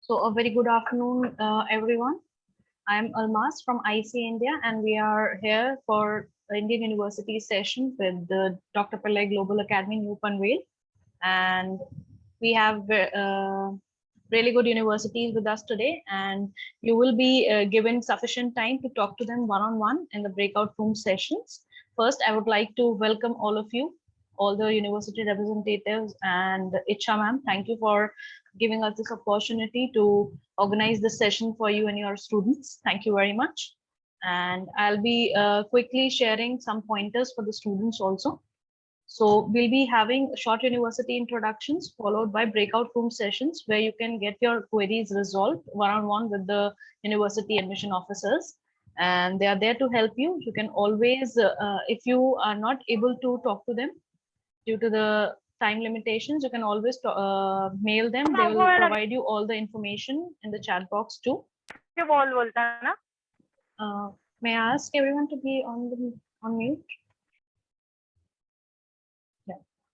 So a very good afternoon, everyone. I'm Almas from ICAE India, and we are here for Indian University session with the Dr. Pillai Global Academy, New Panvel. And we have really good universities with us today, and you will be given sufficient time to talk to them one-on-one in the breakout room sessions. First, I would like to welcome all of you, all the university representatives, and Icha ma'am. Thank you for giving us this opportunity to organize this session for you and your students. Thank you very much. And I'll be quickly sharing some pointers for the students also. So we'll be having short university introductions followed by breakout room sessions where you can get your queries resolved one-on-one with the university admission officers. And they are there to help you. You can always, if you are not able to talk to them due to the time limitations, you can always mail them. They will provide you all the information in the chat box too. May I ask everyone to be on mute?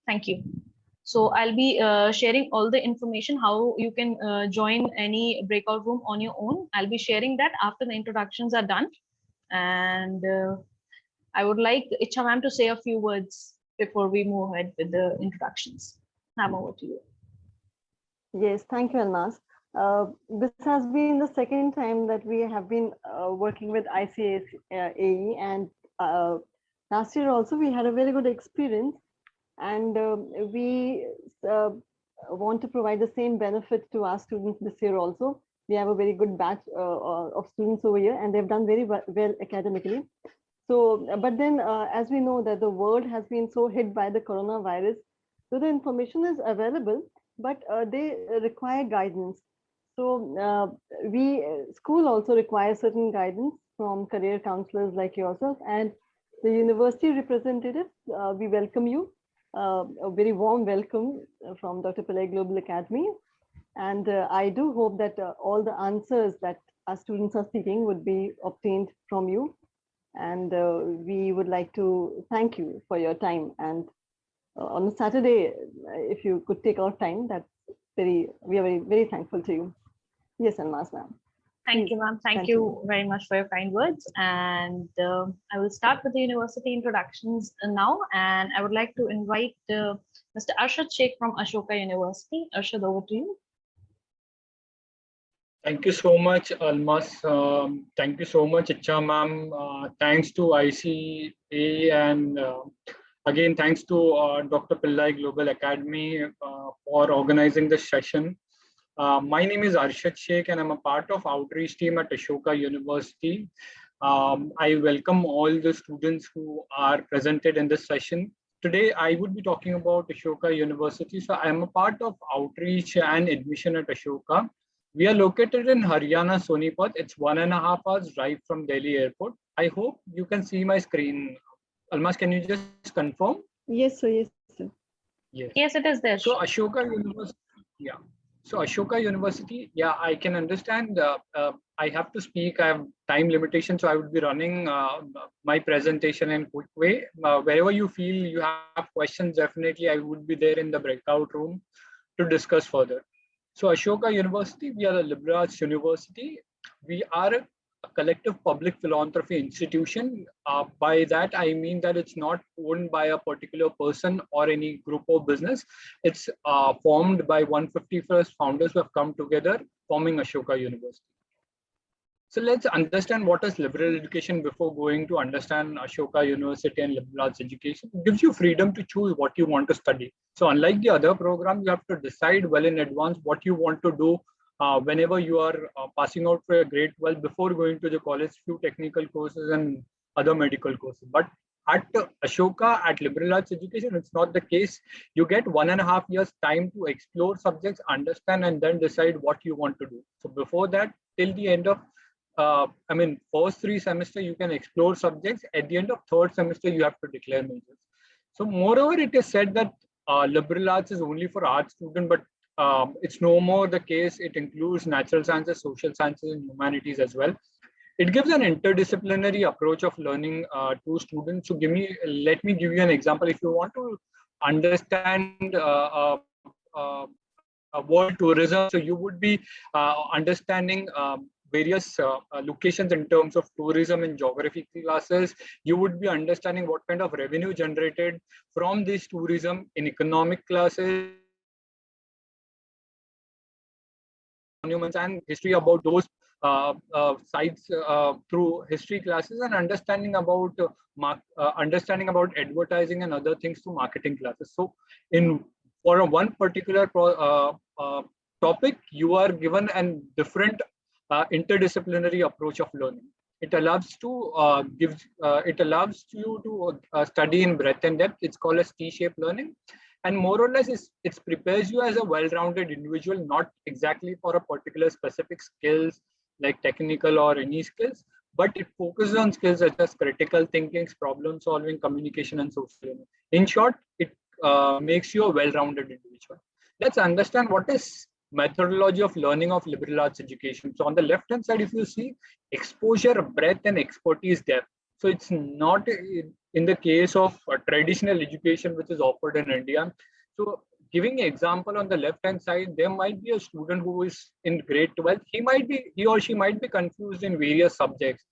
Thank you. So I'll be sharing all the information, how you can join any breakout room on your own. I'll be sharing that after the introductions are done. And I would like Icha ma'am to say a few words before we move ahead with the introductions. Ma'am, over to you. Yes, thank you, Almas. This has been the second time that we have been working with ICAE, and last year also we had a very good experience. And we want to provide the same benefit to our students this year also. We have a very good batch of students over here, and they've done very well academically. So, but then as we know that the world has been so hit by the coronavirus, so the information is available, but they require guidance. So school also requires certain guidance from career counselors like yourself, and the university representatives, we welcome you. A very warm welcome from Dr. Pillai Global Academy. And I do hope that all the answers that our students are seeking would be obtained from you. And we would like to thank you for your time. And on a Saturday, if you could take our time, we are very thankful to you. Yes, Almas ma'am. Thank you, ma'am. Thank you very much for your kind words. And I will start with the university introductions now. And I would like to invite Mr. Abhishek from Ashoka University. Arshad, over to you. Thank you so much, Almas. Thank you so much, Icha ma'am. Thanks to ICAE, and again, thanks to Dr. Pillai Global Academy for organizing this session. My name is Abhishek, and I'm a part of outreach team at Ashoka University. I welcome all the students who are presented in this session. Today, I would be talking about Ashoka University. So I'm a part of outreach and admission at Ashoka. We are located in Haryana, Sonipat. It's 1.5 hours drive from Delhi Airport. I hope you can see my screen. Almas, can you just confirm? Yes, sir. Yes, sir. Yes, it is there. So Ashoka University, yeah. So Ashoka University, yeah, I can understand. I have to speak. I have time limitations, so I would be running my presentation in a quick way. Wherever you feel you have questions, definitely I would be there in the breakout room to discuss further. So Ashoka University, we are a liberal arts university. We are a collective public philanthropy institution. By that, I mean that it's not owned by a particular person or any group or business. It's formed by 151st founders who have come together, forming Ashoka University. So let's understand what is liberal education before going to understand Ashoka University and liberal arts education. It gives you freedom to choose what you want to study. So unlike the other programs, you have to decide well in advance what you want to do whenever you are passing out for a grade 12 before going to the college, few technical courses and other medical courses. But at Ashoka, at liberal arts education, it's not the case. You get 1.5 years time to explore subjects, understand, and then decide what you want to do. So before that, till the end of first 3 semesters, you can explore subjects. At the end of 3rd semester, you have to declare majors. So moreover, it is said that liberal arts is only for art students, but it's no more the case. It includes natural sciences, social sciences, and humanities as well. It gives an interdisciplinary approach of learning to students. So let me give you an example. If you want to understand world tourism. So you would be understanding various locations in terms of tourism in geography classes. You would be understanding what kind of revenue generated from this tourism in economic classes, monuments and history about those sites through history classes, and understanding about advertising and other things through marketing classes. So for one particular topic, you are given a different interdisciplinary approach of learning. It allows you to study in breadth and depth. It's called as T-shaped learning. And more or less, it prepares you as a well-rounded individual, not exactly for a particular specific skills like technical or any skills, but it focuses on skills such as critical thinking, problem solving, communication, and social learning. In short, it makes you a well-rounded individual. Let's understand what is methodology of learning of liberal arts education. So on the left-hand side, if you see exposure, breadth, and expertise depth. So it's not in the case of traditional education which is offered in India. So giving an example on the left-hand side, there might be a student who is in grade 12. He or she might be confused in various subjects.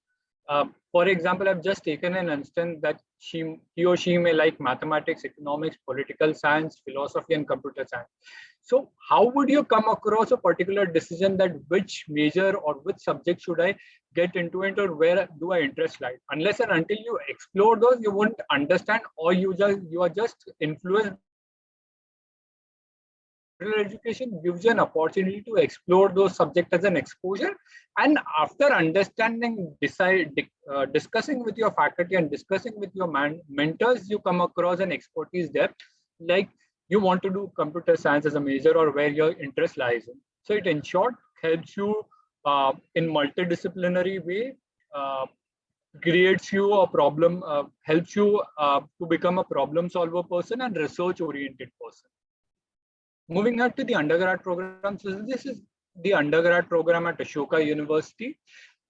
For example, I've just taken an instance that he or she may like mathematics, economics, political science, philosophy, and computer science. So how would you come across a particular decision that which major or which subject should I get into it, or where do I interest lie? Unless and until you explore those, you won't understand, or you are just influenced. Education gives you an opportunity to explore those subjects as an exposure, and after understanding, discussing with your faculty and discussing with your mentors, you come across an expertise depth, like you want to do computer science as a major or where your interest lies in. So it in short helps you in multidisciplinary way, creates you a problem, helps you to become a problem solver person and research oriented person. Moving on to the undergrad program. So this is the undergrad program at Ashoka University.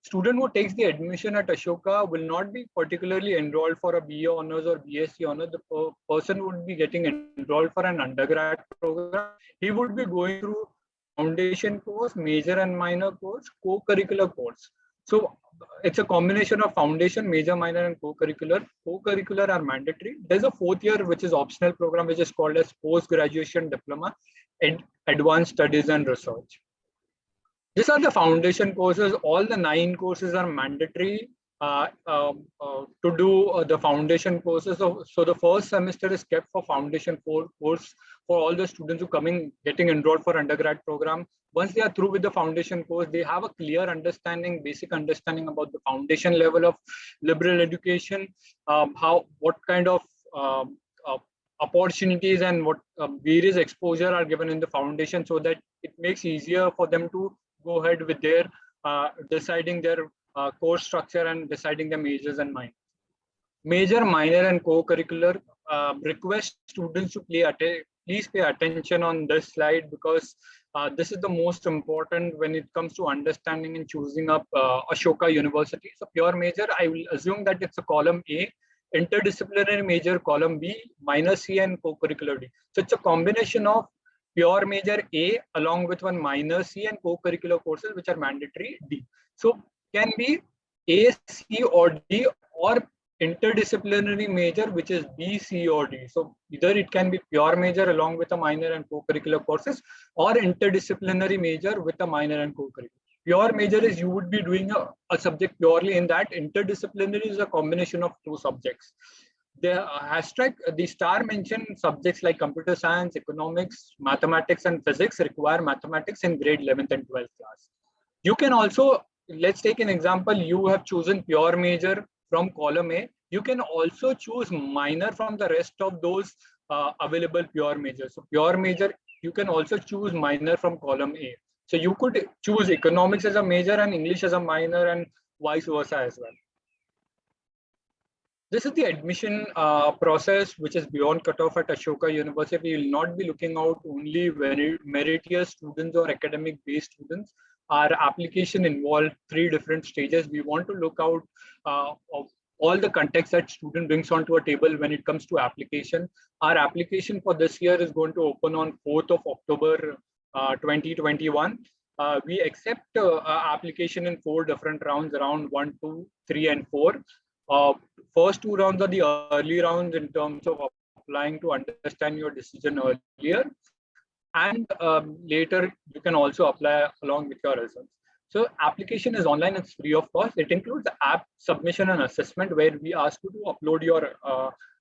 Student who takes the admission at Ashoka will not be particularly enrolled for a BA honors or BSc honors. The person would be getting enrolled for an undergrad program. He would be going through foundation course, major and minor course, co-curricular course. So it's a combination of foundation, major, minor, and co-curricular. Co-curricular are mandatory. There's a fourth year, which is optional program, which is called as post-graduation diploma in advanced studies and research. These are the foundation courses. All the 9 courses are mandatory to do the foundation courses. So the first semester is kept for foundation course for all the students who getting enrolled for undergrad program. Once they are through with the foundation course, they have a clear understanding, basic understanding about the foundation level of liberal education, what kind of opportunities and what various exposure are given in the foundation, so that it makes easier for them to go ahead with their deciding their course structure and deciding the majors and minors. Major, minor, and co-curricular. Request students to please pay attention on this slide, because this is the most important when it comes to understanding and choosing up Ashoka University. So pure major, I will assume that it's a column A, interdisciplinary major column B, minor C, and co-curricular D. So it's a combination of pure major A along with one minor C and co-curricular courses which are mandatory D. So can be A, C, or D, or interdisciplinary major which is B, C, or D. So either it can be pure major along with a minor and co-curricular courses, or interdisciplinary major with a minor and co-curricular. Pure major is you would be doing a subject purely in that. Interdisciplinary is a combination of 2 subjects. The star mentioned subjects like computer science, economics, mathematics, and physics require mathematics in grade 11th and 12th class. You can also, let's take an example, you have chosen pure major from column A. You can also choose minor from the rest of those available pure majors. So pure major, you can also choose minor from column A. So you could choose economics as a major and English as a minor, and vice versa as well. This is the admission process, which is beyond cutoff at Ashoka University. We will not be looking out only very meritorious students or academic based students. Our application involved 3 different stages. We want to look out of all the context that student brings onto a table when it comes to application. Our application for this year is going to open on 4th of October 2021. We accept application in 4 different rounds, round 1, 2, 3, and 4. First 2 rounds are the early rounds in terms of applying to understand your decision earlier. And later, you can also apply along with your results. So application is online, it's free of cost. It includes app submission and assessment where we ask you to upload your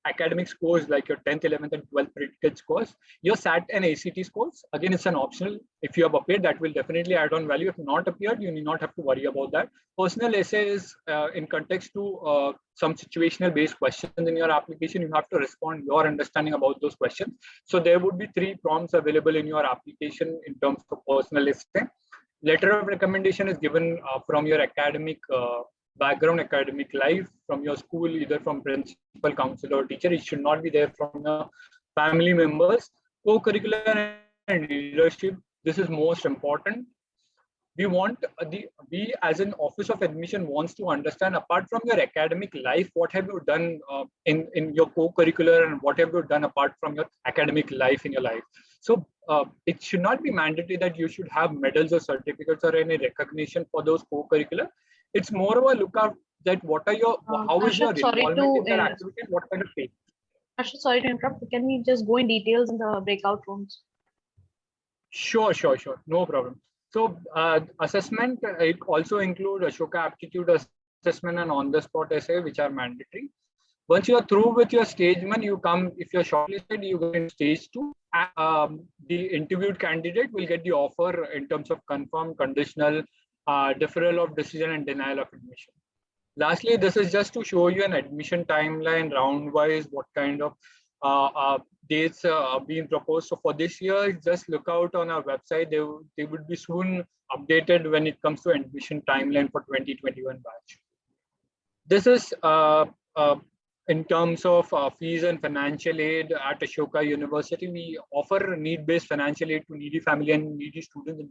academic scores like your 10th, 11th, and 12th predicate scores, your SAT and ACT scores. Again, it's an optional. If you have appeared, that will definitely add on value. If not appeared, you need not have to worry about that. Personal essay is in context to some situational based questions in your application. You have to respond your understanding about those questions. So there would be 3 prompts available in your application in terms of personal essay. Letter of recommendation is given from your academic background, academic life, from your school, either from principal, counselor, or teacher. It should not be there from your family members. Co-curricular and leadership, this is most important. We want we as an office of admission wants to understand, apart from your academic life, what have you done in your co-curricular, and what have you done apart from your academic life in your life. So it should not be mandatory that you should have medals or certificates or any recognition for those co-curricular. It's more of a look at that what are your how is your involvement in that activity and what kind of thing. Ashoka, sorry to interrupt. Can we just go in details in the breakout rooms? Sure. No problem. So assessment, it also includes Ashoka aptitude assessment and on-the-spot essay, which are mandatory. Once you are through with your stage 1, you come, if you're shortlisted, you go in stage 2. The interviewed candidate will get the offer in terms of confirmed, conditional, deferral of decision, and denial of admission. Lastly, this is just to show you an admission timeline round-wise, what kind of dates are being proposed. So for this year, just look out on our website. They would be soon updated when it comes to admission timeline for 2021 batch. This is in terms of fees and financial aid at Ashoka University. We offer need-based financial aid to needy family and needy students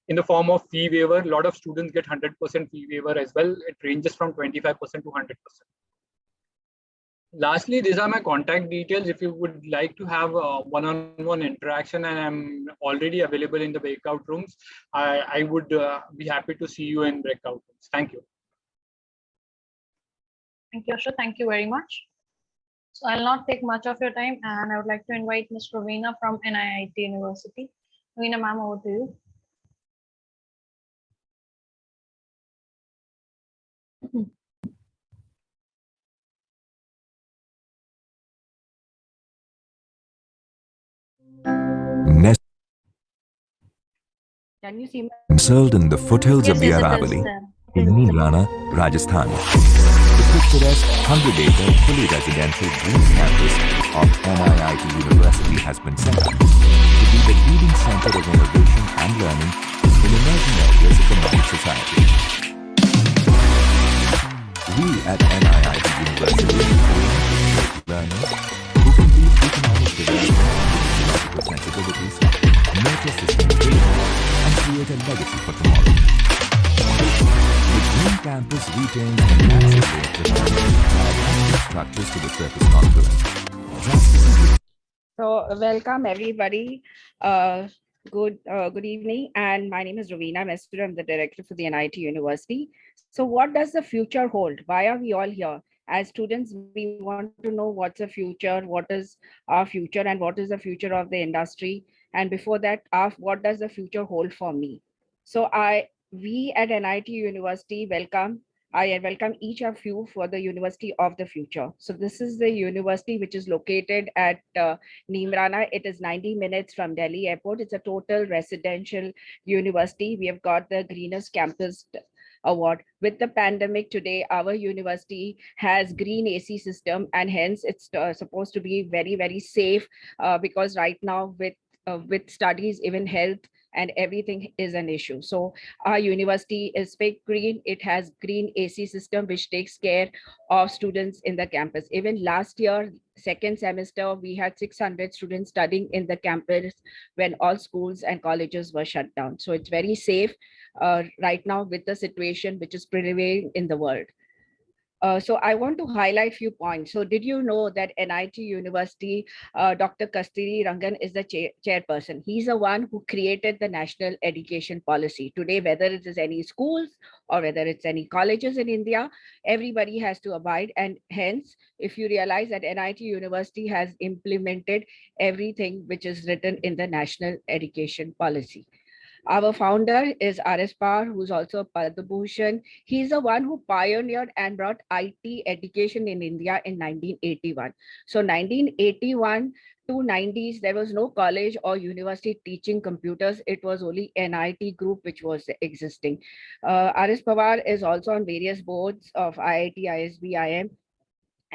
in the form of fee waiver. A lot of students get 100% fee waiver as well. It ranges from 25% to 100%. Lastly, these are my contact details. If you would like to have a one-on-one interaction, and I'm already available in the breakout rooms, I would be happy to see you in breakout rooms. Thank you. Thank you, Ashoka. Thank you very much. So I'll not take much of your time, and I would like to invite Ms. Ravina from NIIT University. Ravina, ma'am, over to you. Can you see me? Nestled in the foothills of the Aravalli, in Neemrana, Rajasthan. The picturesque 100-acre, fully residential green campus of NIIT University has been set up to be the leading center of innovation and learning in emerging areas of the modern society. We at NIIT University aim to shape learners who can lead economic development with philosophical sensibilities, nurture sustainability, and create a legacy for tomorrow. The Green Campus retains the natural way of development and structures to the surface confluence. So welcome everybody. Good evening, and my name is Ravina Mestur. I'm the director for the NIIT University. So what does the future hold? Why are we all here? As students, we want to know what's the future, what is our future, and what is the future of the industry. And before that, what does the future hold for me? So we at NIIT University I welcome each of you for the University of the Future. So this is the university which is located at Neemrana. It is 90 minutes from Delhi Airport. It's a total residential university. We have got the greenest campus award. With the pandemic today, our university has green AC system, and hence it's supposed to be very, very safe because right now with studies, even health and everything is an issue. So our university is big green. It has green AC system, which takes care of students in the campus. Even last year, second semester, we had 600 students studying in the campus when all schools and colleges were shut down. So it's very safe right now with the situation which is prevailing in the world. So I want to highlight few points. So did you know that NIT University, Dr. Kasturi Rangan is the chairperson. He's the one who created the national education policy. Today, whether it is any schools or whether it's any colleges in India, everybody has to abide. And hence, if you realize that NIT University has implemented everything which is written in the national education policy. Our founder is R.S. Par, who's also a Padma Bhushan. He's the one who pioneered and brought IT education in India in 1981. So 1981 to 90s, there was no college or university teaching computers. It was only NIT group which was existing. R.S. Pawar is also on various boards of IIT, ISB, IM.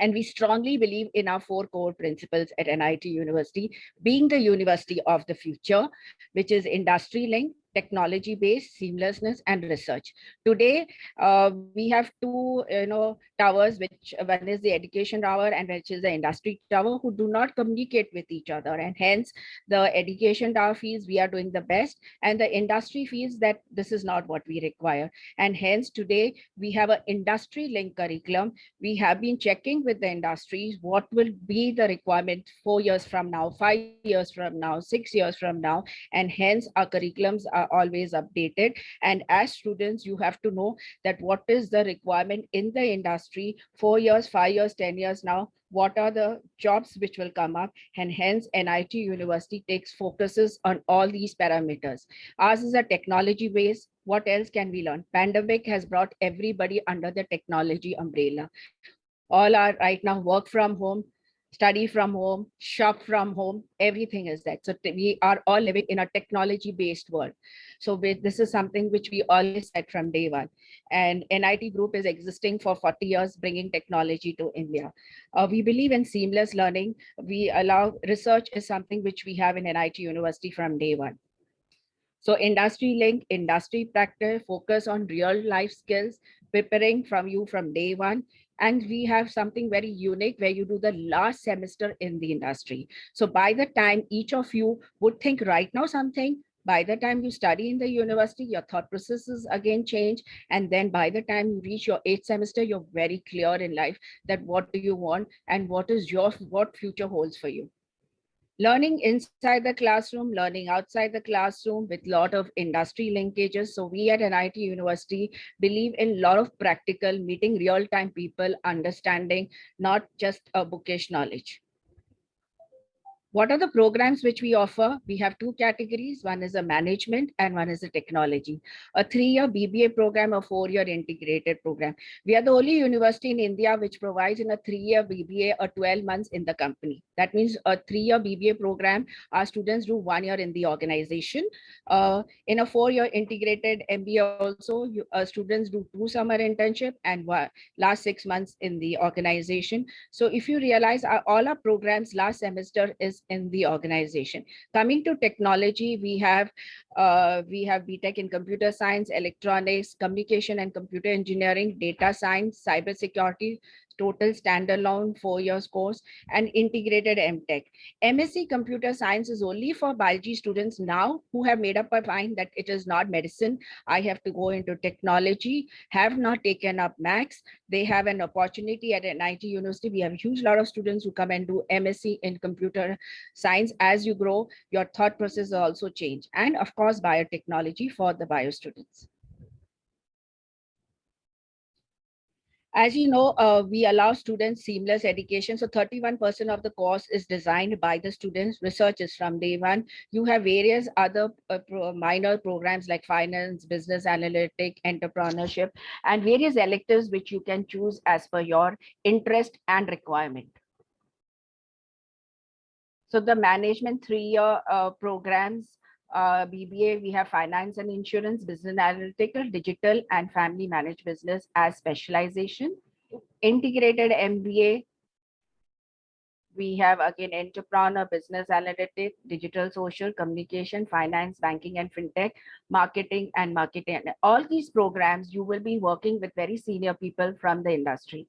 And we strongly believe in our 4 core principles at NIT University, being the university of the future, which is industry linked, technology-based, seamlessness, and research. Today, we have 2, towers, which one is the education tower and which is the industry tower, who do not communicate with each other. And hence, the education tower feels we are doing the best, and the industry feels that this is not what we require. And hence, today, we have an industry-linked curriculum. We have been checking with the industries what will be the requirement 4 years from now, 5 years from now, 6 years from now, and hence our curriculums are always updated. And as students, you have to know that what is the requirement in the industry 4 years, 5 years, 10 years now, what are the jobs which will come up, and hence NIT University takes focuses on all these parameters. Ours is a technology base. What else can we learn? Pandemic has brought everybody under the technology umbrella. All are right now work from home, study from home, shop from home, everything is that. So we are all living in a technology-based world. So this is something which we always said from day one. And NIT Group is existing for 40 years, bringing technology to India. We believe in seamless learning. We allow research is something which we have in NIT University from day one. So industry link, industry practice, focus on real life skills, preparing from you from day one. And we have something very unique where you do the last semester in the industry. So by the time each of you would think right now something, by the time you study in the university, your thought processes again change. And then by the time you reach your 8th semester, you're very clear in life that what do you want and what future holds for you. Learning inside the classroom, learning outside the classroom with a lot of industry linkages. So we at NIT University believe in a lot of practical, meeting real-time people, understanding, not just a bookish knowledge. What are the programs which we offer? We have 2 categories. One is a management and one is a technology. A 3-year BBA program, a 4-year integrated program. We are the only university in India which provides in a 3-year BBA or 12 months in the company. That means a 3-year BBA program, our students do 1 year in the organization. In a 4-year integrated MBA also, students do 2 summer internship and last 6 months in the organization. So if you realize all our programs last semester is in the organization. Coming to technology, we have BTech in computer science, electronics, communication and computer engineering, data science, cybersecurity, total standalone 4 years course, and integrated MTech. MSc Computer Science is only for biology students now who have made up a mind that it is not medicine. I have to go into technology, have not taken up Max. They have an opportunity at NIT University. We have a huge lot of students who come and do MSc in computer science. As you grow, your thought process also change. And of course, biotechnology for the bio students. As you know, we allow students seamless education. So 31% of the course is designed by the students. Research is from day one. You have various other minor programs like finance, business analytics, entrepreneurship, and various electives which you can choose as per your interest and requirement. So the management 3-year programs, BBA, we have finance and insurance, business analytical, digital, and family managed business as specialization. Integrated MBA, we have again entrepreneur, business analytics, digital, social, communication, finance, banking and fintech, marketing and marketing. All these programs, you will be working with very senior people from the industry.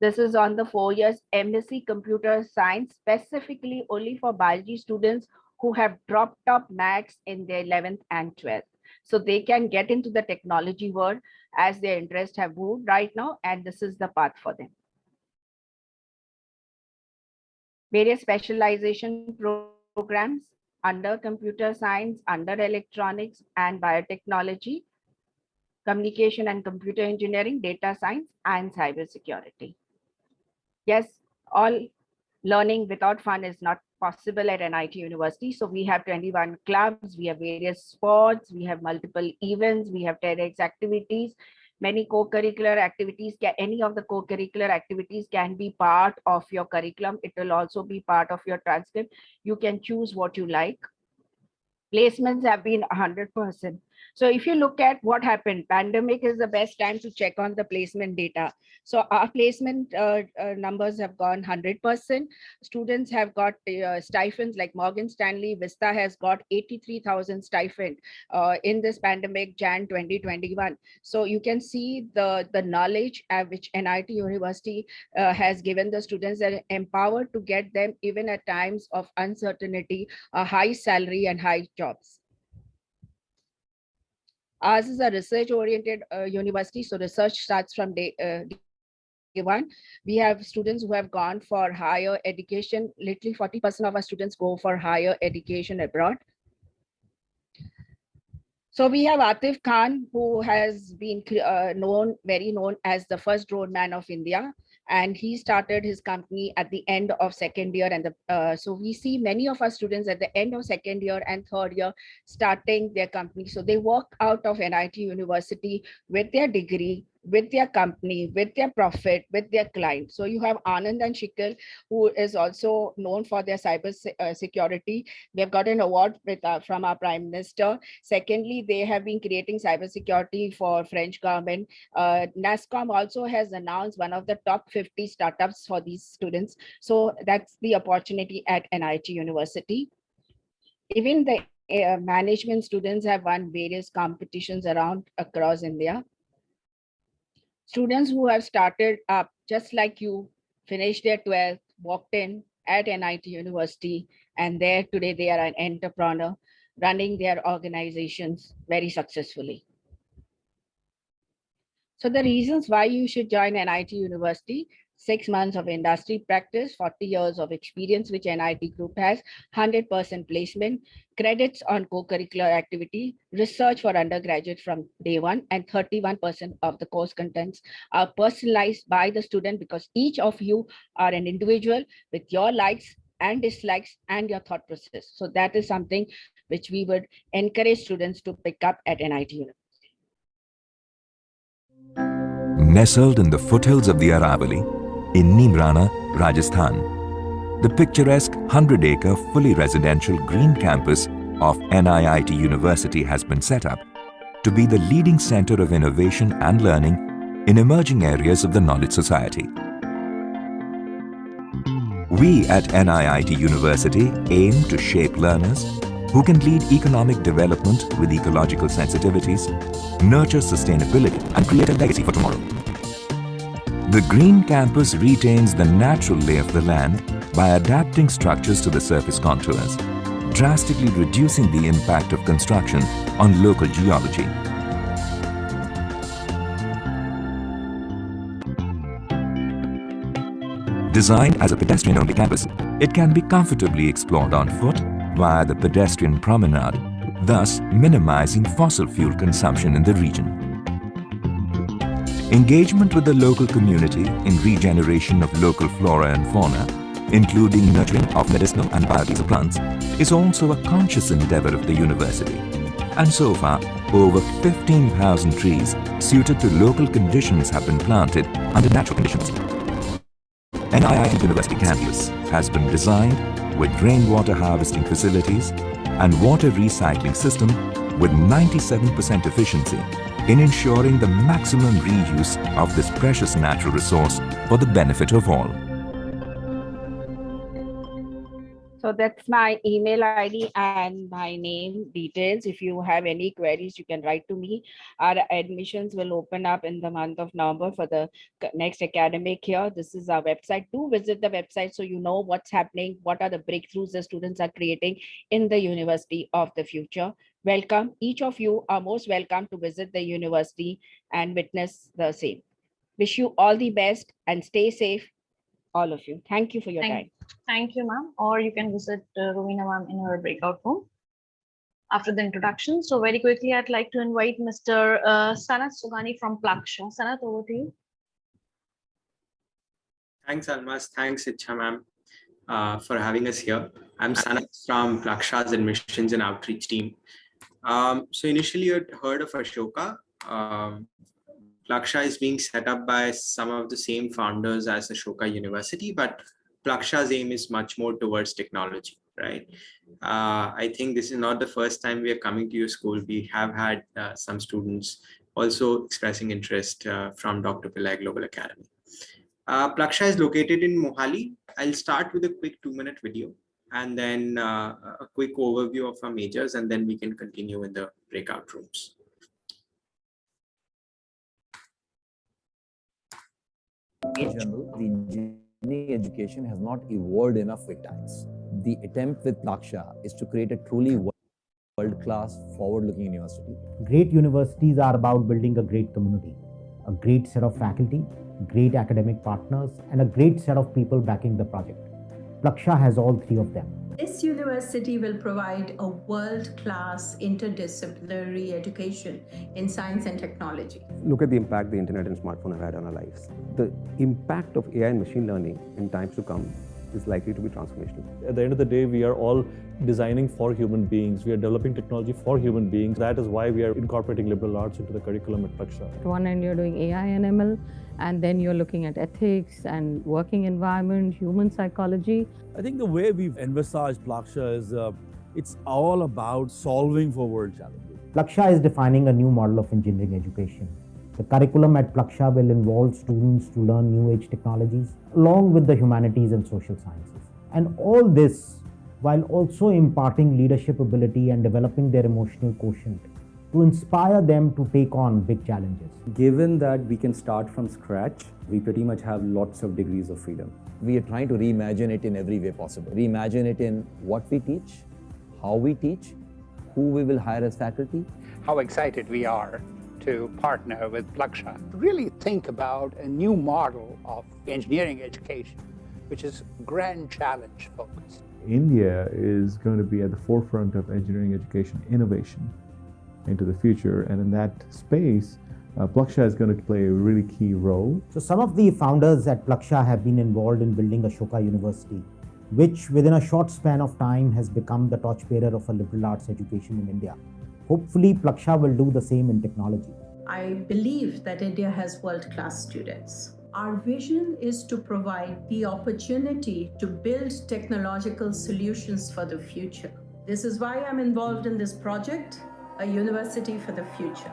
This is on the 4 years MSc Computer Science, specifically only for biology students who have dropped up Max in their 11th and 12th. So they can get into the technology world. as their interests have moved right now, and this is the path for them. Various specialization programs under computer science, under electronics and biotechnology, communication and computer engineering, data science, and cybersecurity. Yes, all learning without fun is not possible at NIT University. So we have 21 clubs, we have various sports, we have multiple events, we have TEDx activities, many co-curricular activities. Any of the co-curricular activities can be part of your curriculum. It will also be part of your transcript. You can choose what you like. Placements have been 100%. So if you look at what happened, pandemic is the best time to check on the placement data. So our placement numbers have gone 100%. Students have got stipends like Morgan Stanley, Vista has got 83,000 stipend in this pandemic, Jan 2021. So you can see the knowledge which NIT University has given the students, that are empowered to get them even at times of uncertainty, a high salary and high jobs. Ours is a research-oriented university, so research starts from day one. We have students who have gone for higher education. Literally 40% of our students go for higher education abroad. So we have Atif Khan, who has been very known as the first drone man of India. And he started his company at the end of second year. And so we see many of our students at the end of second year and third year starting their company. So they work out of NIT University with their degree, with their company, with their profit, with their client. So you have Anand and Shikil, who is also known for their cyber security. They've got an award from our Prime Minister. Secondly, they have been creating cybersecurity for French government. NASCOM also has announced one of the top 50 startups for these students. So that's the opportunity at NIT University. Even the management students have won various competitions across India. Students who have started up just like you, finished their 12th, walked in at NIT University, and there today they are an entrepreneur running their organizations very successfully. So the reasons why you should join NIT University: 6 months of industry practice, 40 years of experience, which NIT Group has, 100% placement, credits on co-curricular activity, research for undergraduate from day one, and 31% of the course contents are personalized by the student, because each of you are an individual with your likes and dislikes and your thought process. So that is something which we would encourage students to pick up at NIT University. Nestled in the foothills of the Aravalli, in Neemrana, Rajasthan, the picturesque 100-acre fully residential green campus of NIT University has been set up to be the leading center of innovation and learning in emerging areas of the knowledge society. We at NIT University aim to shape learners who can lead economic development with ecological sensitivities, nurture sustainability, and create a legacy for tomorrow. The Green Campus retains the natural lay of the land by adapting structures to the surface contours, drastically reducing the impact of construction on local geology. Designed as a pedestrian-only campus, it can be comfortably explored on foot via the pedestrian promenade, thus minimizing fossil fuel consumption in the region. Engagement with the local community in regeneration of local flora and fauna, including nurturing of medicinal and biodiesel plants, is also a conscious endeavor of the university. And so far, over 15,000 trees suited to local conditions have been planted under natural conditions. NIT University campus has been designed with rainwater harvesting facilities and water recycling system with 97% efficiency in ensuring the maximum reuse of this precious natural resource for the benefit of all. So that's my email ID and my name details. If you have any queries, you can write to me. Our admissions will open up in the month of November for the next academic year. This is our website. Do visit the website so you know what's happening, what are the breakthroughs the students are creating in the university of the future. Welcome. Each of you are most welcome to visit the university and witness the same. Wish you all the best and stay safe, all of you. Thank you for your time. Thank you, ma'am. Or you can visit Rovina ma'am in her breakout room after the introduction. So very quickly, I'd like to invite Mr. Sanat Sugani from Plaksha. Sanat, over to you. Thanks, Almas. Thanks, Icha ma'am, for having us here. I'm Sanat from Plaksha's admissions and outreach team. So initially, you had heard of Ashoka. Plaksha is being set up by some of the same founders as Ashoka University, but Plaksha's aim is much more towards technology, right? I think this is not the first time we are coming to your school. We have had some students also expressing interest from Dr. Pillai Global Academy. Plaksha is located in Mohali. I'll start with a quick 2-minute video and then a quick overview of our majors, and then we can continue in the breakout rooms. In general, the engineering education has not evolved enough with times. The attempt with Plaksha is to create a truly world-class, forward-looking university. Great universities are about building a great community, a great set of faculty, great academic partners, and a great set of people backing the project. Plaksha has all three of them. This university will provide a world-class interdisciplinary education in science and technology. Look at the impact the internet and smartphone have had on our lives. The impact of AI and machine learning in times to come is likely to be transformational. At the end of the day, we are all designing for human beings. We are developing technology for human beings. That is why we are incorporating liberal arts into the curriculum at Plaksha. At one end, you're doing AI and ML, and then you're looking at ethics and working environment, human psychology. I think the way we've envisaged Plaksha is it's all about solving for world challenges. Plaksha is defining a new model of engineering education. The curriculum at Plaksha will involve students to learn new age technologies along with the humanities and social sciences. And all this while also imparting leadership ability and developing their emotional quotient to inspire them to take on big challenges. Given that we can start from scratch, we pretty much have lots of degrees of freedom. We are trying to reimagine it in every way possible. Reimagine it in what we teach, how we teach, who we will hire as faculty. How excited we are to partner with Plaksha. Really think about a new model of engineering education, which is grand challenge focused. India is going to be at the forefront of engineering education innovation into the future. And in that space, Plaksha is going to play a really key role. So some of the founders at Plaksha have been involved in building Ashoka University, which within a short span of time has become the torchbearer of a liberal arts education in India. Hopefully, Plaksha will do the same in technology. I believe that India has world-class students. Our vision is to provide the opportunity to build technological solutions for the future. This is why I'm involved in this project, a university for the future.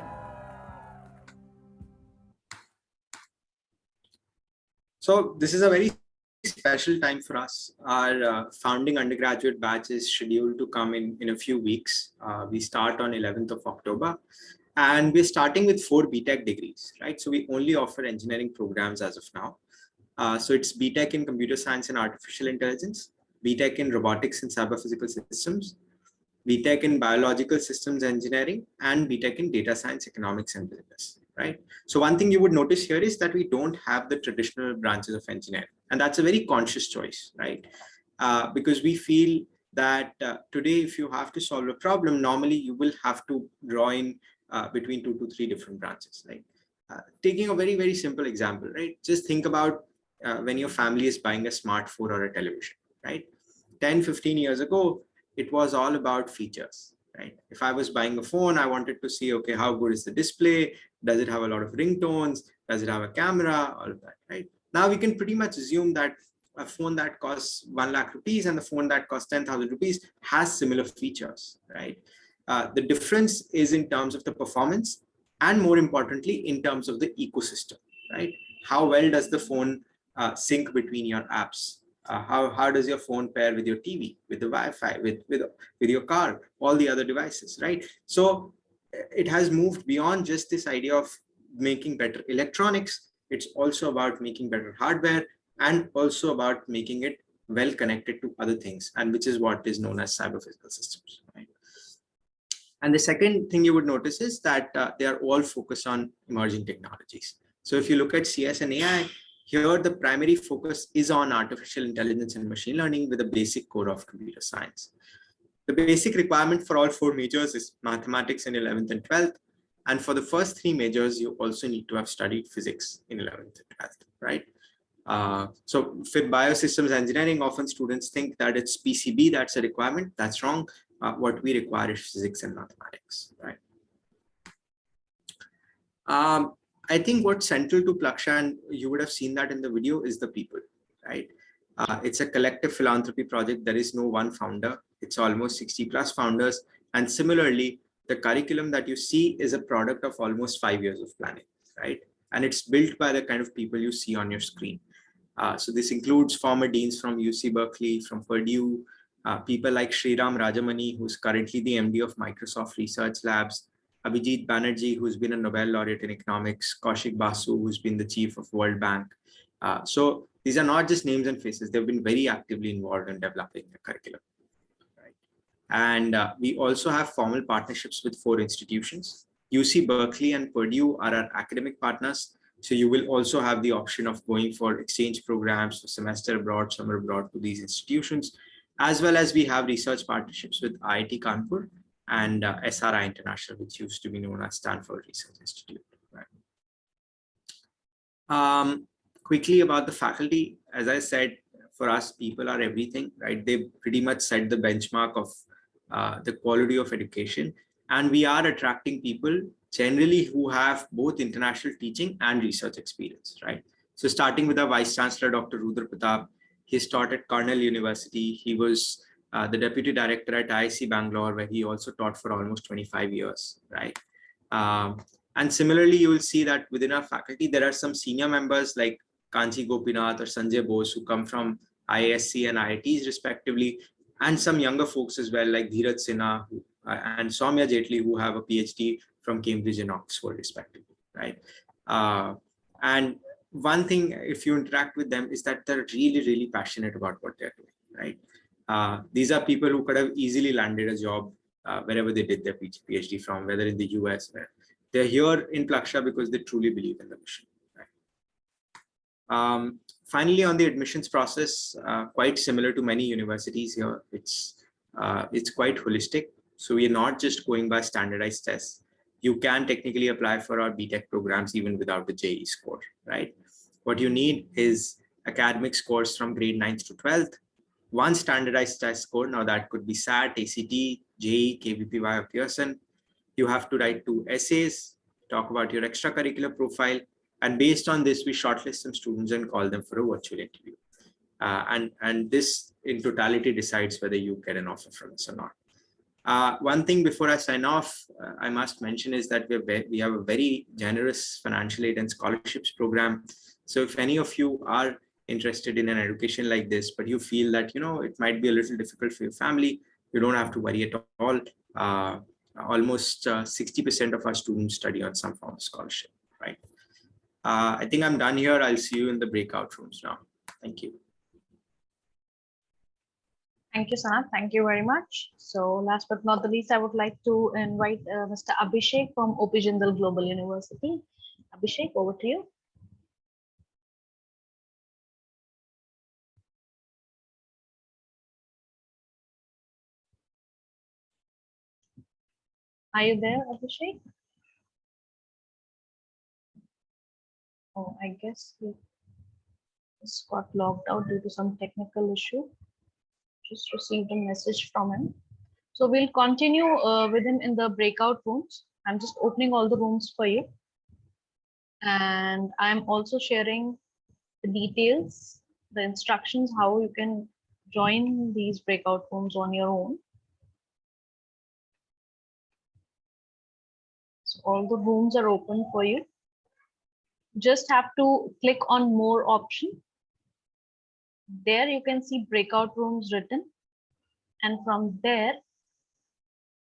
So this is a very special time for us. Our founding undergraduate batch is scheduled to come in a few weeks. We start on 11th of October. And we're starting with 4 BTech degrees, right? So we only offer engineering programs as of now. So it's BTech in Computer Science and Artificial Intelligence, BTech in Robotics and Cyber-Physical Systems, BTech in Biological Systems Engineering, and BTech in Data Science, Economics, and Business, right? So one thing you would notice here is that we don't have the traditional branches of engineering. And that's a very conscious choice, right? Because we feel that today, if you have to solve a problem, normally you will have to draw in between 2 to 3 different branches. Like taking a very, very simple example, right? Just think about when your family is buying a smartphone or a television, right? 10, 15 years ago, it was all about features, right? If I was buying a phone, I wanted to see, okay, how good is the display? Does it have a lot of ringtones? Does it have a camera? All of that, right? Now we can pretty much assume that a phone that costs 1 lakh rupees and the phone that costs 10,000 rupees has similar features, right? The difference is in terms of the performance and more importantly, in terms of the ecosystem, right? How well does the phone sync between your apps? How does your phone pair with your TV, with the Wi-Fi, with your car, all the other devices, right? So it has moved beyond just this idea of making better electronics. It's also about making better hardware and also about making it well connected to other things, and which is what is known as cyber-physical systems, right? And the second thing you would notice is that they are all focused on emerging technologies. So if you look at CS and AI, here the primary focus is on artificial intelligence and machine learning with a basic core of computer science. The basic requirement for all 4 majors is mathematics in 11th and 12th. And for the first 3 majors, you also need to have studied physics in 11th and 12th, right? So for biosystems engineering, often students think that it's PCB that's a requirement. That's wrong. What we require is physics and mathematics, right? I think what's central to Plaksha, and you would have seen that in the video, is the people, right? It's a collective philanthropy project. There is no one founder. It's almost 60 plus founders. And similarly, the curriculum that you see is a product of almost 5 years of planning, right? And it's built by the kind of people you see on your screen. So this includes former deans from UC Berkeley, from Purdue, people like Sriram Rajamani, who's currently the MD of Microsoft Research Labs, Abhijit Banerjee, who's been a Nobel laureate in economics, Kaushik Basu, who's been the chief of World Bank. So these are not just names and faces. They've been very actively involved in developing the curriculum. Right? And we also have formal partnerships with 4 institutions. UC Berkeley and Purdue are our academic partners. So you will also have the option of going for exchange programs, for semester abroad, summer abroad to these institutions, as well as we have research partnerships with IIT Kanpur and SRI International, which used to be known as Stanford Research Institute. Right? Quickly about the faculty, as I said, for us, people are everything, right? They pretty much set the benchmark of the quality of education. And we are attracting people generally who have both international teaching and research experience, right? So starting with our Vice Chancellor, Dr. Rudra Pratap, he's taught at Cornell University. He was the Deputy Director at IIC Bangalore, where he also taught for almost 25 years, right? And similarly, you will see that within our faculty, there are some senior members like Kanchi Gopinath or Sanjay Bose who come from IISc and IITs respectively, and some younger folks as well like Dheeraj Sinha and Soumya Jetli, who have a PhD from Cambridge and Oxford respectively, right? And one thing, if you interact with them, is that they're really, really passionate about what they're doing, right? These are people who could have easily landed a job wherever they did their PhD from, whether in the US, where they're here in Plaksha because they truly believe in the mission. Right? Finally, on the admissions process, quite similar to many universities here, it's quite holistic. So we are not just going by standardized tests. You can technically apply for our BTech programs even without the JEE score, right? What you need is academic scores from grade 9th to 12th, one standardized test score. Now that could be SAT, ACT, JEE, KVPY, or Pearson. You have to write 2 essays, talk about your extracurricular profile, and based on this, we shortlist some students and call them for a virtual interview. And this in totality decides whether you get an offer from us or not. One thing before I sign off, I must mention is that we have a very generous financial aid and scholarships program. So if any of you are interested in an education like this, but you feel that, you know, it might be a little difficult for your family, you don't have to worry at all. Almost 60% of our students study on some form of scholarship, right? I think I'm done here. I'll see you in the breakout rooms now. Thank you. Thank you, Sanat. Thank you very much. So last but not the least, I would like to invite Mr. Abhishek from Jindal Global University. Abhishek, over to you. Are you there, Abhishek? Oh, I guess he just got logged out due to some technical issue. Just received a message from him. So we'll continue with him in the breakout rooms. I'm just opening all the rooms for you. And I'm also sharing the details, the instructions, how you can join these breakout rooms on your own. So all the rooms are open for you. Just have to click on more option. There you can see breakout rooms written. And from there,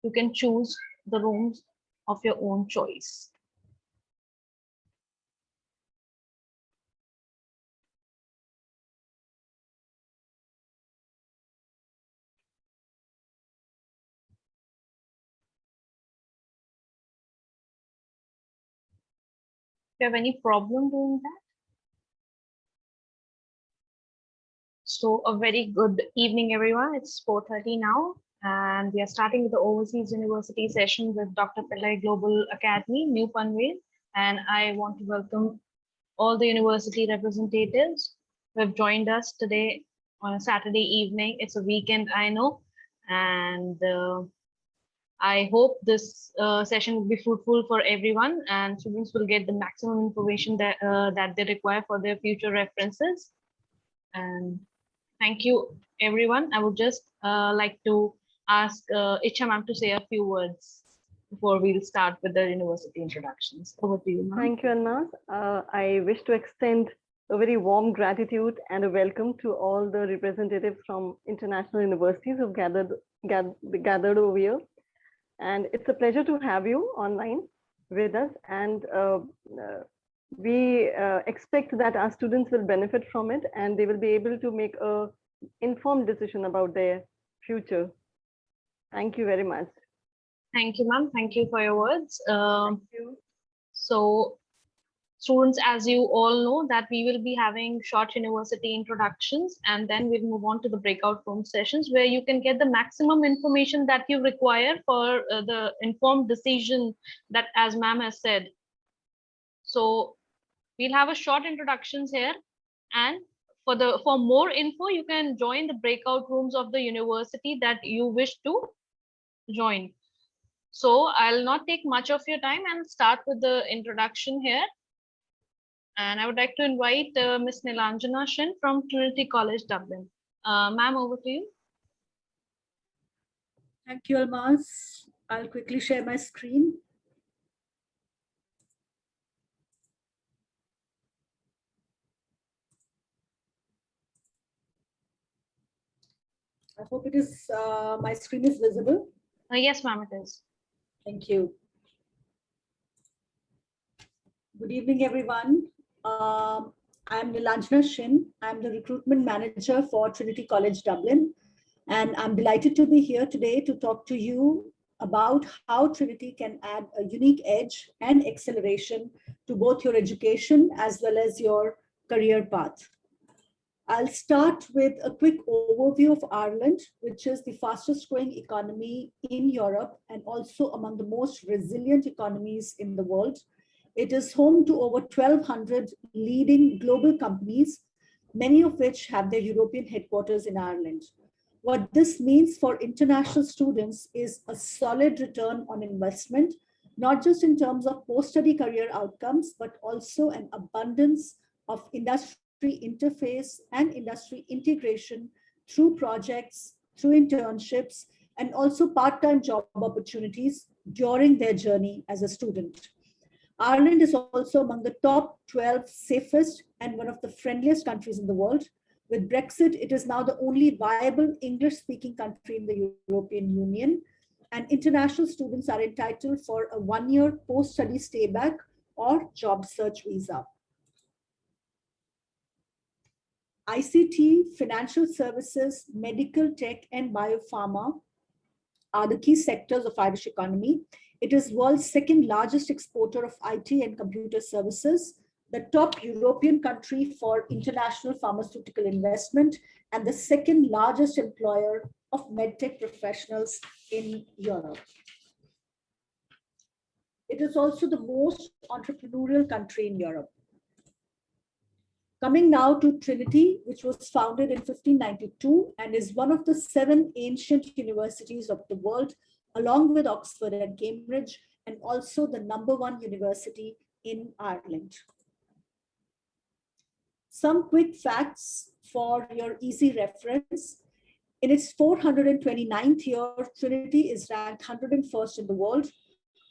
you can choose the rooms of your own choice. you have any problem doing that? So a very good evening, everyone. It's 4:30 now, and we are starting with the Overseas University session with Dr. Pillai Global Academy, New Panvel. And I want to welcome all the university representatives who have joined us today on a Saturday evening. It's a weekend, I know, and I hope this session will be fruitful for everyone, and students will get the maximum information that that they require for their future references. And thank you, everyone. I would just like to ask Icha ma'am to say a few words before we'll start with the university introductions. Over to you, ma'am. Thank you, Almas. I wish to extend a very warm gratitude and a welcome to all the representatives from international universities who've gathered over here. And it's a pleasure to have you online with us. And we expect that our students will benefit from it and they will be able to make an informed decision about their future. Thank you very much. Thank you, ma'am. Thank you for your words. Thank you. So, students, as you all know, that we will be having short university introductions, and then we'll move on to the breakout room sessions where you can get the maximum information that you require for the informed decision that, as ma'am has said. So we'll have a short introductions here, and for more info, you can join the breakout rooms of the university that you wish to join. So I'll not take much of your time and start with the introduction here. And I would like to invite Ms. Nilanjana Shin from Trinity College, Dublin. Ma'am, over to you. Thank you, Almas. I'll quickly share my screen. I hope it is, my screen is visible. Yes, ma'am, it is. Thank you. Good evening, everyone. I'm Nilanjana Shin. I'm the recruitment manager for Trinity College, Dublin. And I'm delighted to be here today to talk to you about how Trinity can add a unique edge and acceleration to both your education as well as your career path. I'll start with a quick overview of Ireland, which is the fastest growing economy in Europe and also among the most resilient economies in the world. It is home to over 1,200 leading global companies, many of which have their European headquarters in Ireland. What this means for international students is a solid return on investment, not just in terms of post-study career outcomes, but also an abundance of industry interface and industry integration through projects, through internships, and also part-time job opportunities during their journey as a student. Ireland is also among the top 12 safest and one of the friendliest countries in the world. With Brexit, it is now the only viable English-speaking country in the European Union, and international students are entitled for a one-year post-study stayback or job search visa. ICT, financial services, medical tech, and biopharma are the key sectors of Irish economy. It is world's second largest exporter of IT and computer services, the top European country for international pharmaceutical investment, and the second largest employer of medtech professionals in Europe. It is also the most entrepreneurial country in Europe. Coming now to Trinity, which was founded in 1592 and is one of the 7 ancient universities of the world, along with Oxford and Cambridge, and also the #1 university in Ireland. Some quick facts for your easy reference. In its 429th year, Trinity is ranked 101st in the world.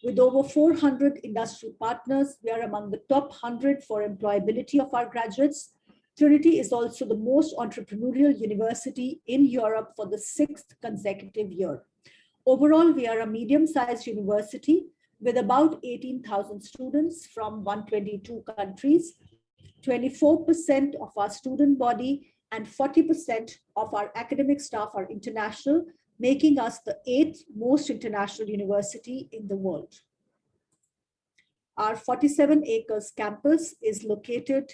With over 400 industry partners, we are among the top 100 for employability of our graduates. Trinity is also the most entrepreneurial university in Europe for the 6th consecutive year. Overall, we are a medium-sized university with about 18,000 students from 122 countries. 24% of our student body and 40% of our academic staff are international, making us the 8th most international university in the world. Our 47 acres campus is located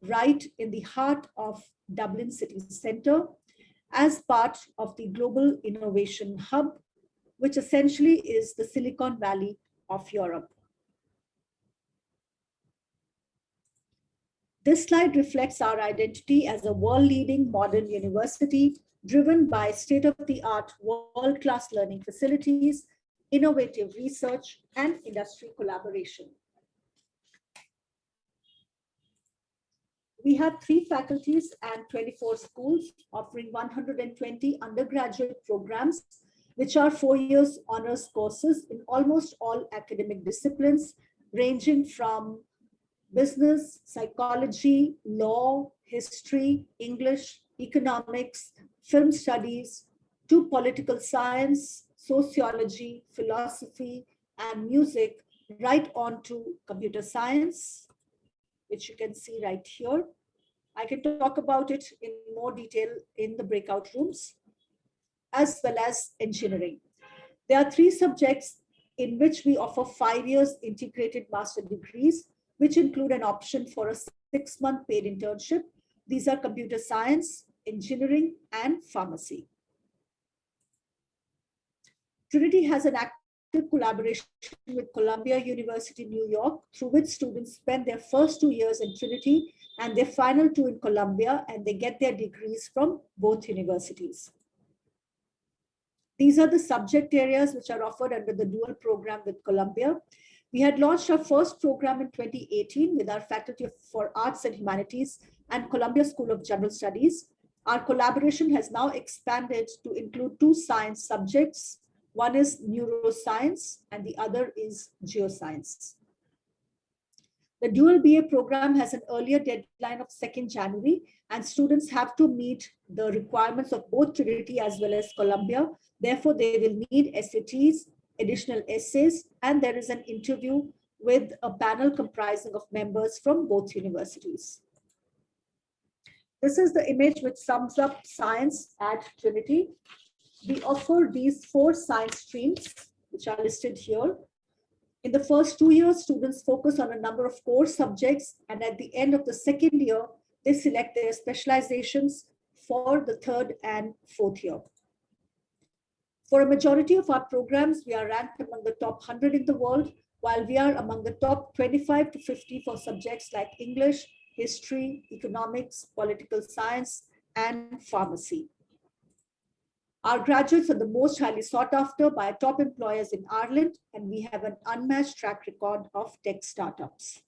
right in the heart of Dublin city centre as part of the Global Innovation Hub, which essentially is the Silicon Valley of Europe. This slide reflects our identity as a world-leading modern university driven by state-of-the-art world-class learning facilities, innovative research, and industry collaboration. We have 3 faculties and 24 schools offering 120 undergraduate programs, which are 4 years honors courses in almost all academic disciplines, ranging from business, psychology, law, history, English, economics, film studies, to political science, sociology, philosophy, and music, right on to computer science, which you can see right here. I can talk about it in more detail in the breakout rooms, as well as engineering. There are 3 subjects in which we offer 5 years integrated master degrees, which include an option for a 6-month paid internship. These are computer science, engineering, and pharmacy. Trinity has an active collaboration with Columbia University, New York, through which students spend their first 2 years in Trinity and their final 2 in Columbia, and they get their degrees from both universities. These are the subject areas which are offered under the dual program with Columbia. We had launched our first program in 2018 with our Faculty for Arts and Humanities and Columbia School of General Studies. Our collaboration has now expanded to include 2 science subjects. One is neuroscience and the other is geoscience. The dual BA program has an earlier deadline of 2nd January, and students have to meet the requirements of both Trinity as well as Columbia. Therefore, they will need SATs, additional essays, and there is an interview with a panel comprising of members from both universities. This is the image which sums up science at Trinity. We offer these 4 science streams, which are listed here. In the first 2 years, students focus on a number of core subjects, and at the end of the 2nd year, they select their specializations for the 3rd and 4th year. For a majority of our programs, we are ranked among the top 100 in the world, while we are among the top 25 to 50 for subjects like English, history, economics, political science, and pharmacy. Our graduates are the most highly sought after by top employers in Ireland, and we have an unmatched track record of tech startups.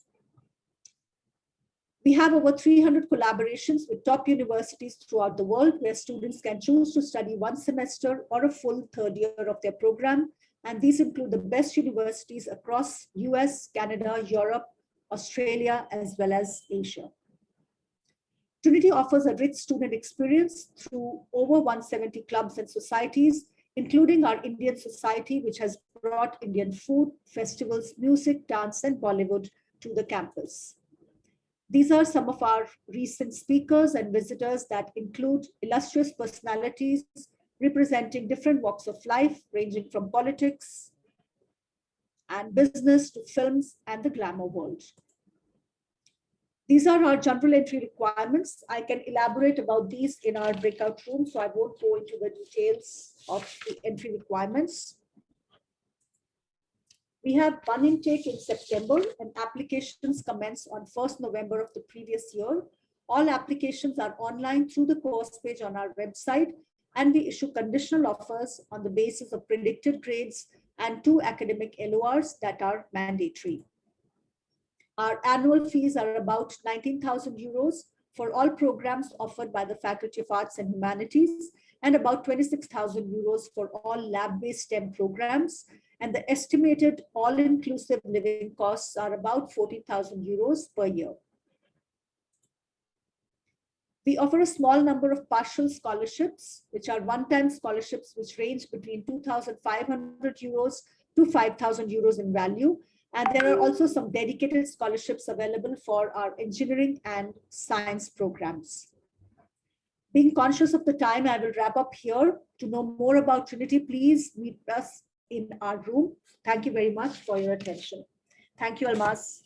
We have over 300 collaborations with top universities throughout the world, where students can choose to study 1 semester or a full 3rd year of their program. And these include the best universities across US, Canada, Europe, Australia, as well as Asia. Trinity offers a rich student experience through over 170 clubs and societies, including our Indian Society, which has brought Indian food, festivals, music, dance, and Bollywood to the campus. These are some of our recent speakers and visitors that include illustrious personalities representing different walks of life, ranging from politics and business to films and the glamour world. These are our general entry requirements. I can elaborate about these in our breakout room, so I won't go into the details of the entry requirements. We have one intake in September, and applications commence on 1st November of the previous year. All applications are online through the course page on our website, and we issue conditional offers on the basis of predicted grades and 2 academic LORs that are mandatory. Our annual fees are about 19,000 euros for all programs offered by the Faculty of Arts and Humanities, and about 26,000 euros for all lab-based STEM programs. And the estimated all-inclusive living costs are about 40,000 euros per year. We offer a small number of partial scholarships, which are one-time scholarships, which range between 2,500 euros to 5,000 euros in value. And there are also some dedicated scholarships available for our engineering and science programs. Being conscious of the time, I will wrap up here. To know more about Trinity, please meet us in our room. Thank you very much for your attention. Thank you, Almas.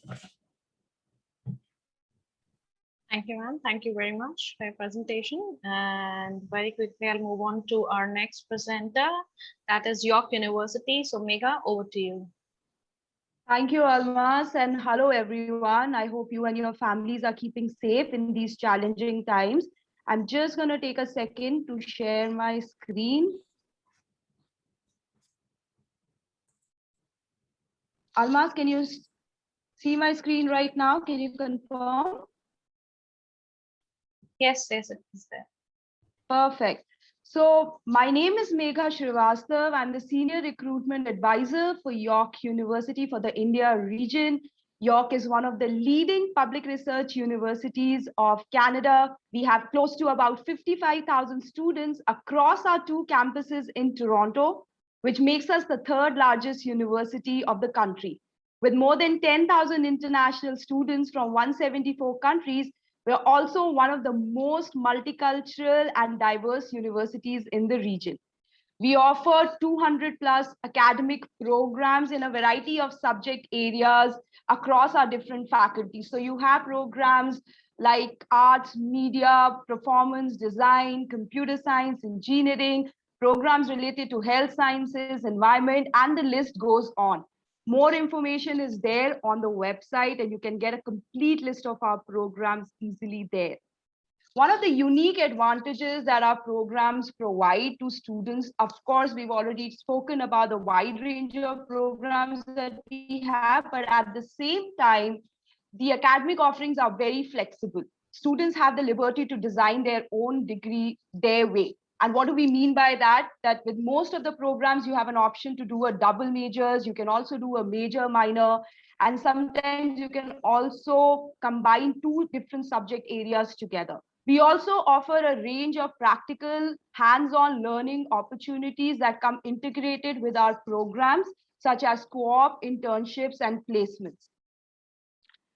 Thank you, ma'am. Thank you very much for your presentation. And very quickly, I'll move on to our next presenter. That is York University. So Megha, over to you. Thank you, Almas, and hello, everyone. I hope you and your families are keeping safe in these challenging times. I'm just going to take a second to share my screen. Almas, can you see my screen right now? Can you confirm? Yes, yes, it is there. Perfect. So my name is Megha Srivastav. I'm the Senior Recruitment Advisor for York University for the India region. York is one of the leading public research universities of Canada. We have close to about 55,000 students across our 2 campuses in Toronto, which makes us the 3rd largest university of the country. With more than 10,000 international students from 174 countries, we're also one of the most multicultural and diverse universities in the region. We offer 200 plus academic programs in a variety of subject areas across our different faculties. So you have programs like arts, media, performance, design, computer science, engineering, programs related to health sciences, environment, and the list goes on. More information is there on the website, and you can get a complete list of our programs easily there. One of the unique advantages that our programs provide to students, of course, we've already spoken about the wide range of programs that we have, but at the same time, the academic offerings are very flexible. Students have the liberty to design their own degree their way. And what do we mean by that? That with most of the programs, you have an option to do a double majors. You can also do a major minor. And sometimes you can also combine 2 different subject areas together. We also offer a range of practical hands-on learning opportunities that come integrated with our programs, such as co-op, internships, and placements.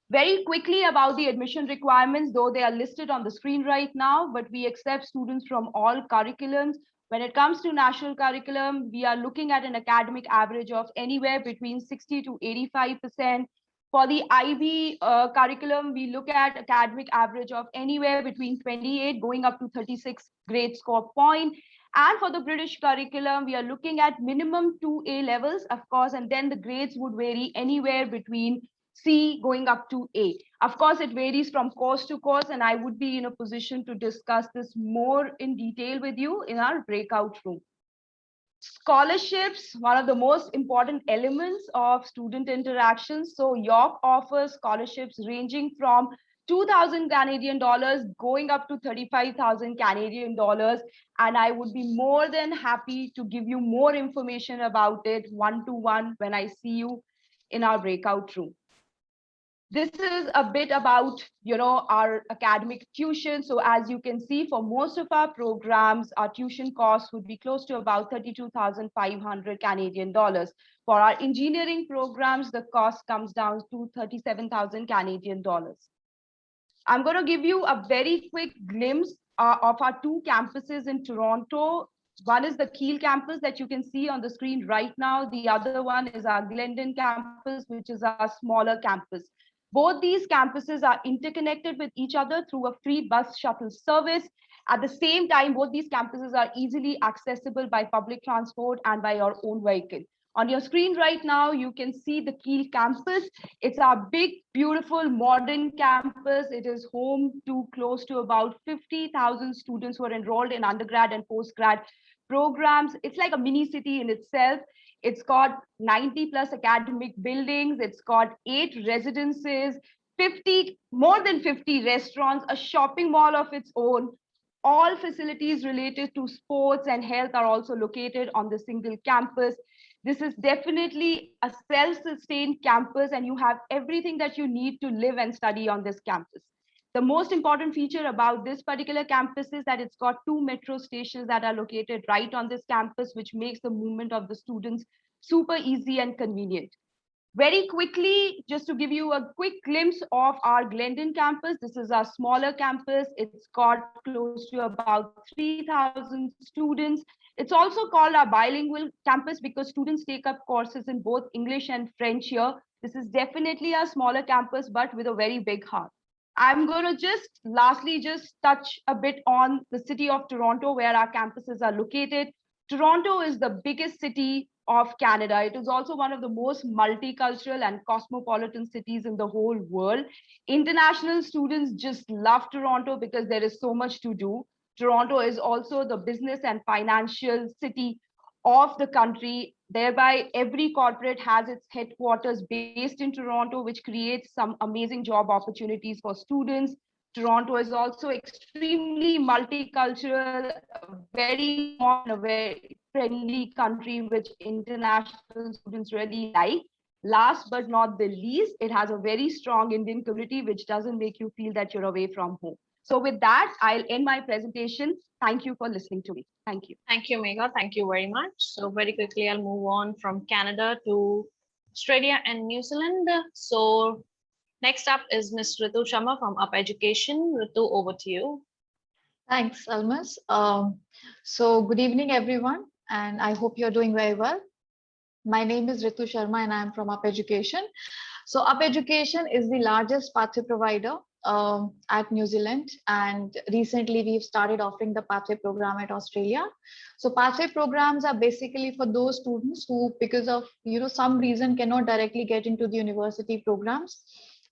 Very quickly about the admission requirements, though they are listed on the screen right now, but we accept students from all curriculums. When it comes to national curriculum, we are looking at an academic average of anywhere between 60 to 85%. For the IB curriculum, we look at academic average of anywhere between 28 going up to 36 grade score point. And for the British curriculum, we are looking at minimum 2 A levels, of course, and then the grades would vary anywhere between C going up to A. Of course, it varies from course to course, and I would be in a position to discuss this more in detail with you in our breakout room. Scholarships, one of the most important elements of student interactions. So York offers scholarships ranging from 2,000 Canadian dollars going up to 35,000 Canadian dollars. And I would be more than happy to give you more information about it one-to-one when I see you in our breakout room. This is a bit about, our academic tuition. So as you can see, for most of our programs, our tuition costs would be close to about 32,500 Canadian dollars. For our engineering programs, the cost comes down to 37,000 Canadian dollars. I'm going to give you a very quick glimpse of our 2 campuses in Toronto. One is the Keele campus that you can see on the screen right now. The other one is our Glendon campus, which is our smaller campus. Both these campuses are interconnected with each other through a free bus shuttle service. At the same time, both these campuses are easily accessible by public transport and by your own vehicle. On your screen right now, you can see the Keele campus. It's our big, beautiful, modern campus. It is home to close to about 50,000 students who are enrolled in undergrad and postgrad programs. It's like a mini city in itself. It's got 90 plus academic buildings. It's got 8 residences, more than 50 restaurants, a shopping mall of its own. All facilities related to sports and health are also located on the single campus. This is definitely a self-sustained campus, and you have everything that you need to live and study on this campus. The most important feature about this particular campus is that it's got 2 metro stations that are located right on this campus, which makes the movement of the students super easy and convenient. Very quickly, just to give you a quick glimpse of our Glendon campus, this is our smaller campus. It's got close to about 3,000 students. It's also called our bilingual campus because students take up courses in both English and French here. This is definitely a smaller campus, but with a very big heart. I'm going to lastly touch a bit on the city of Toronto, where our campuses are located. Toronto is the biggest city of Canada. It is also one of the most multicultural and cosmopolitan cities in the whole world. International students just love Toronto because there is so much to do. Toronto is also the business and financial city of the country. Thereby, every corporate has its headquarters based in Toronto, which creates some amazing job opportunities for students. Toronto is also extremely multicultural, very friendly country, which international students really like. Last but not the least, it has a very strong Indian community, which doesn't make you feel that you're away from home. So with that, I'll end my presentation. Thank you for listening to me. Thank you. Thank you, Megha. Thank you very much. So very quickly, I'll move on from Canada to Australia and New Zealand. So next up is Ms. Ritu Sharma from Up Education. Ritu, over to you. Thanks, Almas. So good evening, everyone, and I hope you're doing very well. My name is Ritu Sharma and I'm from Up Education. So Up Education is the largest pathway provider at New Zealand, and recently we've started offering the pathway program at Australia. So pathway programs are basically for those students who, because of some reason, cannot directly get into the university programs.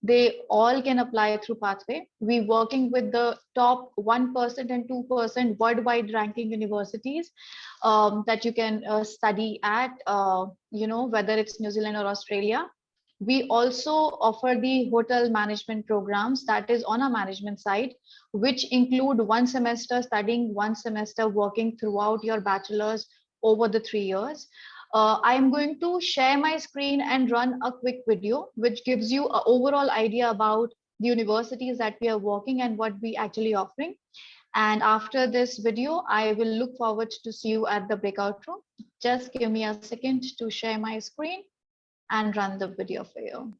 They all can apply through pathway. We're working with the top 1% and 2% worldwide ranking universities that you can study at, whether it's New Zealand or Australia. We also offer the hotel management programs that is on our management side, which include 1 semester studying, 1 semester working throughout your bachelor's over the 3 years. I'm going to share my screen and run a quick video, which gives you an overall idea about the universities that we are working and what we actually offering. And after this video, I will look forward to see you at the breakout room. Just give me a second to share my screen and run the video for you.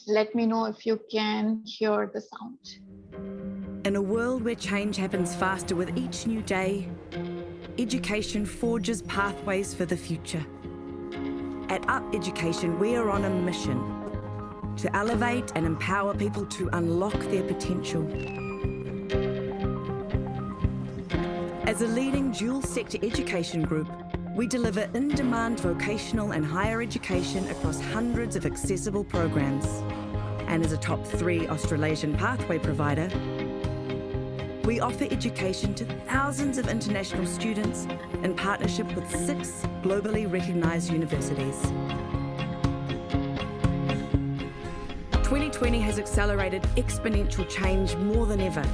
Let me know if you can hear the sound. In a world where change happens faster with each new day, education forges pathways for the future. At Up Education, we are on a mission to elevate and empower people to unlock their potential. As a leading dual sector education group, we deliver in-demand vocational and higher education across hundreds of accessible programs. And as a top 3 Australasian pathway provider, we offer education to thousands of international students in partnership with 6 globally recognised universities. 2020 has accelerated exponential change more than ever.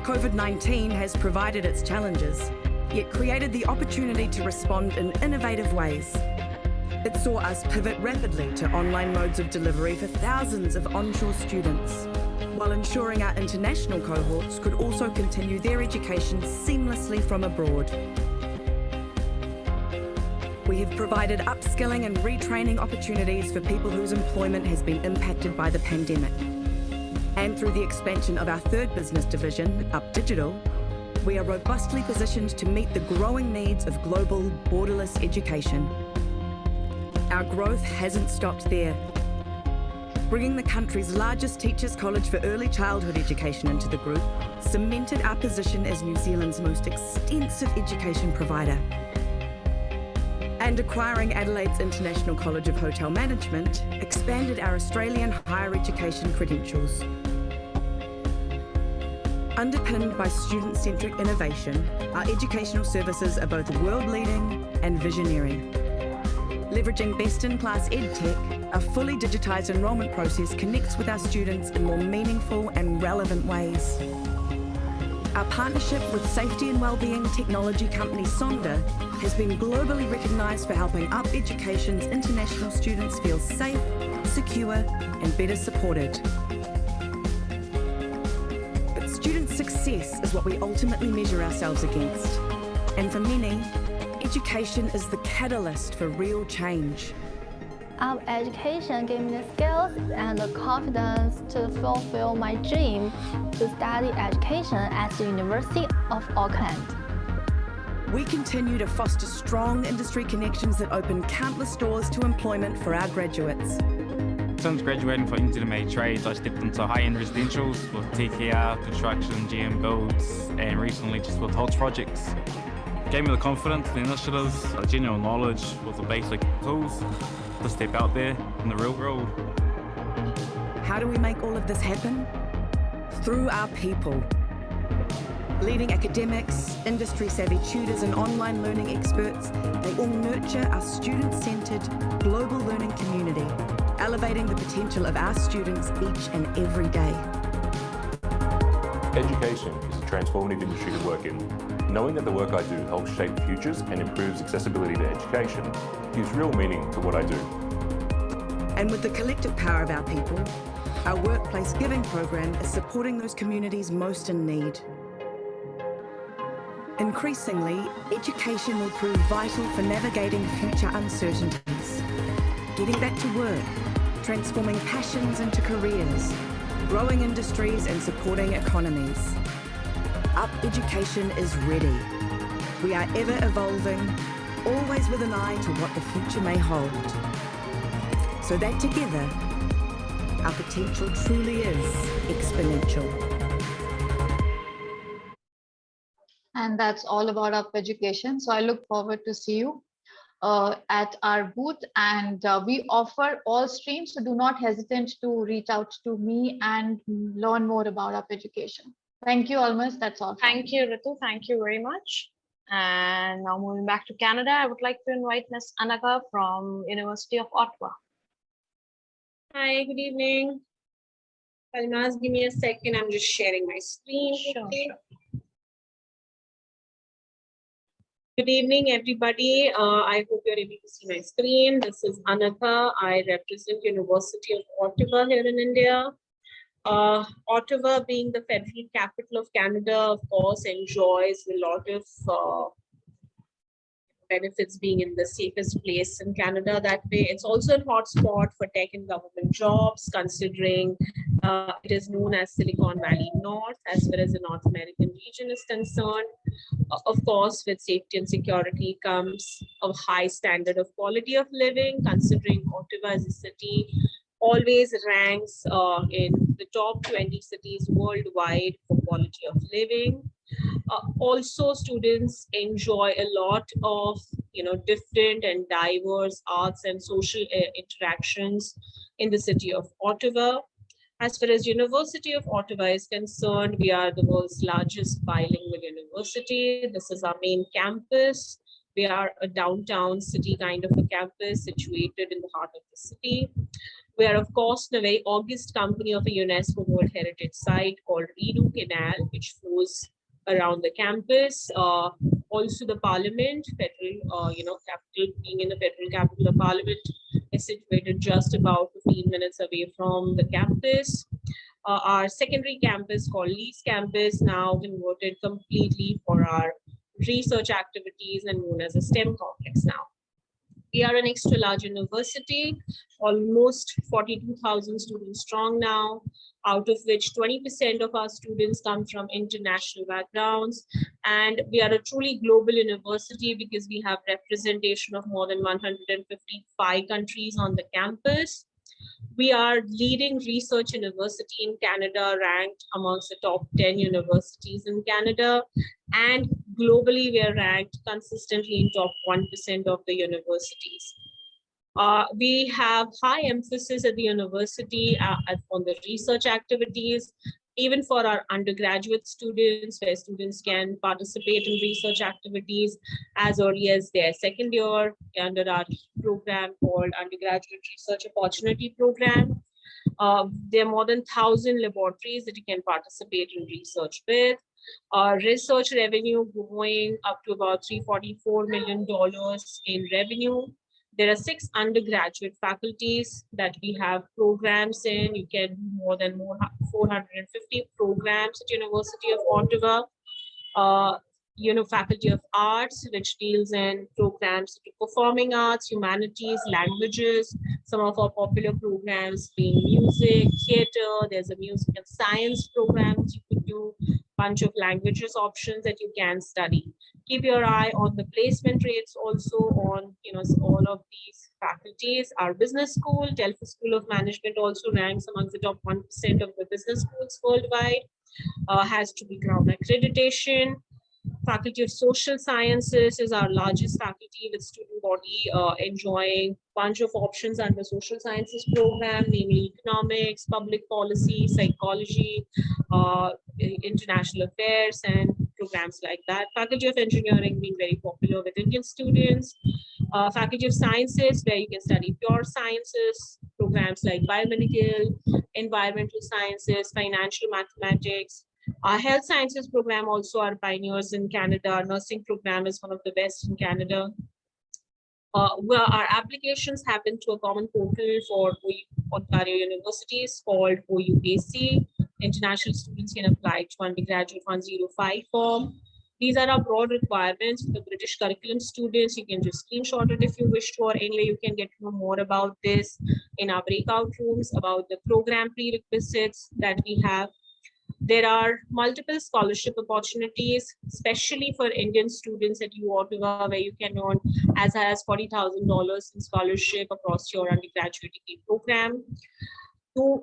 COVID-19 has provided its challenges, yet created the opportunity to respond in innovative ways. It saw us pivot rapidly to online modes of delivery for thousands of onshore students, while ensuring our international cohorts could also continue their education seamlessly from abroad. We have provided upskilling and retraining opportunities for people whose employment has been impacted by the pandemic. And through the expansion of our 3rd business division, Up Digital, we are robustly positioned to meet the growing needs of global borderless education. Our growth hasn't stopped there. Bringing the country's largest teachers' college for early childhood education into the group cemented our position as New Zealand's most extensive education provider. And acquiring Adelaide's International College of Hotel Management expanded our Australian higher education credentials. Underpinned by student-centric innovation, our educational services are both world-leading and visionary. Leveraging best-in-class EdTech, a fully digitised enrolment process connects with our students in more meaningful and relevant ways. Our partnership with safety and wellbeing technology company Sonda has been globally recognised for helping Up Education's international students feel safe, secure and better supported. But student success is what we ultimately measure ourselves against. And for many, education is the catalyst for real change. Education gave me the skills and the confidence to fulfill my dream to study education at the University of Auckland. We continue to foster strong industry connections that open countless doors to employment for our graduates. Since graduating from intermediate trades, I stepped into high-end residentials with TKR, construction, GM builds, and recently just with HOTS projects. It gave me the confidence, the initiatives, the general knowledge with the basic tools to step out there in the real world. How do we make all of this happen? Through our people. Leading academics, industry-savvy tutors and online learning experts, they all nurture our student-centered global learning community, elevating the potential of our students each and every day. Education is a transformative industry to work in. Knowing that the work I do helps shape futures and improves accessibility to education gives real meaning to what I do. And with the collective power of our people, our Workplace Giving program is supporting those communities most in need. Increasingly, education will prove vital for navigating future uncertainties, getting back to work, transforming passions into careers, growing industries and supporting economies. Up Education is ready. We are ever evolving, always with an eye to what the future may hold. So that together, our potential truly is exponential. And that's all about Up Education. So I look forward to see you at our booth, and we offer all streams, so do not hesitate to reach out to me and learn more about Up Education. Thank you, Almas. That's all. Thank you, Ritu. Thank you very much. And now moving back to Canada, I would like to invite Ms. Anaka from University of Ottawa. Hi, good evening. Almas, give me a second. I'm just sharing my screen. Sure. Good evening, everybody. I hope you're able to see my screen. This is Anaka. I represent University of Ottawa here in India. Ottawa, being the federal capital of Canada, of course, enjoys a lot of benefits, being in the safest place in Canada that way. It's also a hotspot for tech and government jobs, considering it is known as Silicon Valley North as far as the North American region is concerned. Of course, with safety and security comes a high standard of quality of living, considering Ottawa as a city always ranks in the top 20 cities worldwide for quality of living. Also, students enjoy a lot of different and diverse arts and social interactions in the city of Ottawa. As far as University of Ottawa is concerned, we are the world's largest bilingual university. This is our main campus. We are a downtown city kind of a campus situated in the heart of the city. We are, of course, the very august company of a UNESCO World Heritage Site called Ritu Canal, which flows around the campus. Also, the Parliament, federal, capital, being in the federal capital, the Parliament is situated just about 15 minutes away from the campus. Our secondary campus, called Leeds Campus, now converted completely for our research activities and known as a STEM complex now. We are an extra large university, almost 42,000 students strong now, out of which 20% of our students come from international backgrounds. And we are a truly global university because we have representation of more than 155 countries on the campus. We are leading research university in Canada, ranked amongst the top 10 universities in Canada. And globally, we are ranked consistently in top 1% of the universities. We have high emphasis at the university on the research activities, even for our undergraduate students, where students can participate in research activities as early as their second year under our program called Undergraduate Research Opportunity Program. There are more than 1,000 laboratories that you can participate in research with. Research revenue going up to about $344 million in revenue. There are 6 undergraduate faculties that we have programs in. You can do more than 450 programs at University of Ottawa. Faculty of Arts, which deals in programs in performing arts, humanities, languages, some of our popular programs being music, theater. There's a music and science program that you could do, bunch of languages options that you can study. Keep your eye on the placement rates also on all of these faculties. Our business school, Delphi School of Management, also ranks amongst the top 1% of the business schools worldwide, has to be Crown accreditation. Faculty of Social Sciences is our largest faculty with student body enjoying a bunch of options under Social Sciences program, namely economics, public policy, psychology, international affairs, and programs like that. Faculty of Engineering being very popular with Indian students. Faculty of Sciences, where you can study pure sciences, programs like biomedical, environmental sciences, financial mathematics. Our health sciences program also are pioneers in Canada. Our nursing program is one of the best in Canada. Well, our applications happen to a common portal for Ontario universities called OUAC. International students can apply to undergraduate 105 form. These are our broad requirements for the British curriculum students. You can just screenshot it if you wish to, or anyway, you can get to know more about this in our breakout rooms, about the program prerequisites that we have. There are multiple scholarship opportunities, especially for Indian students at Ottawa, where you can earn as high as $40,000 in scholarship across your undergraduate degree program. To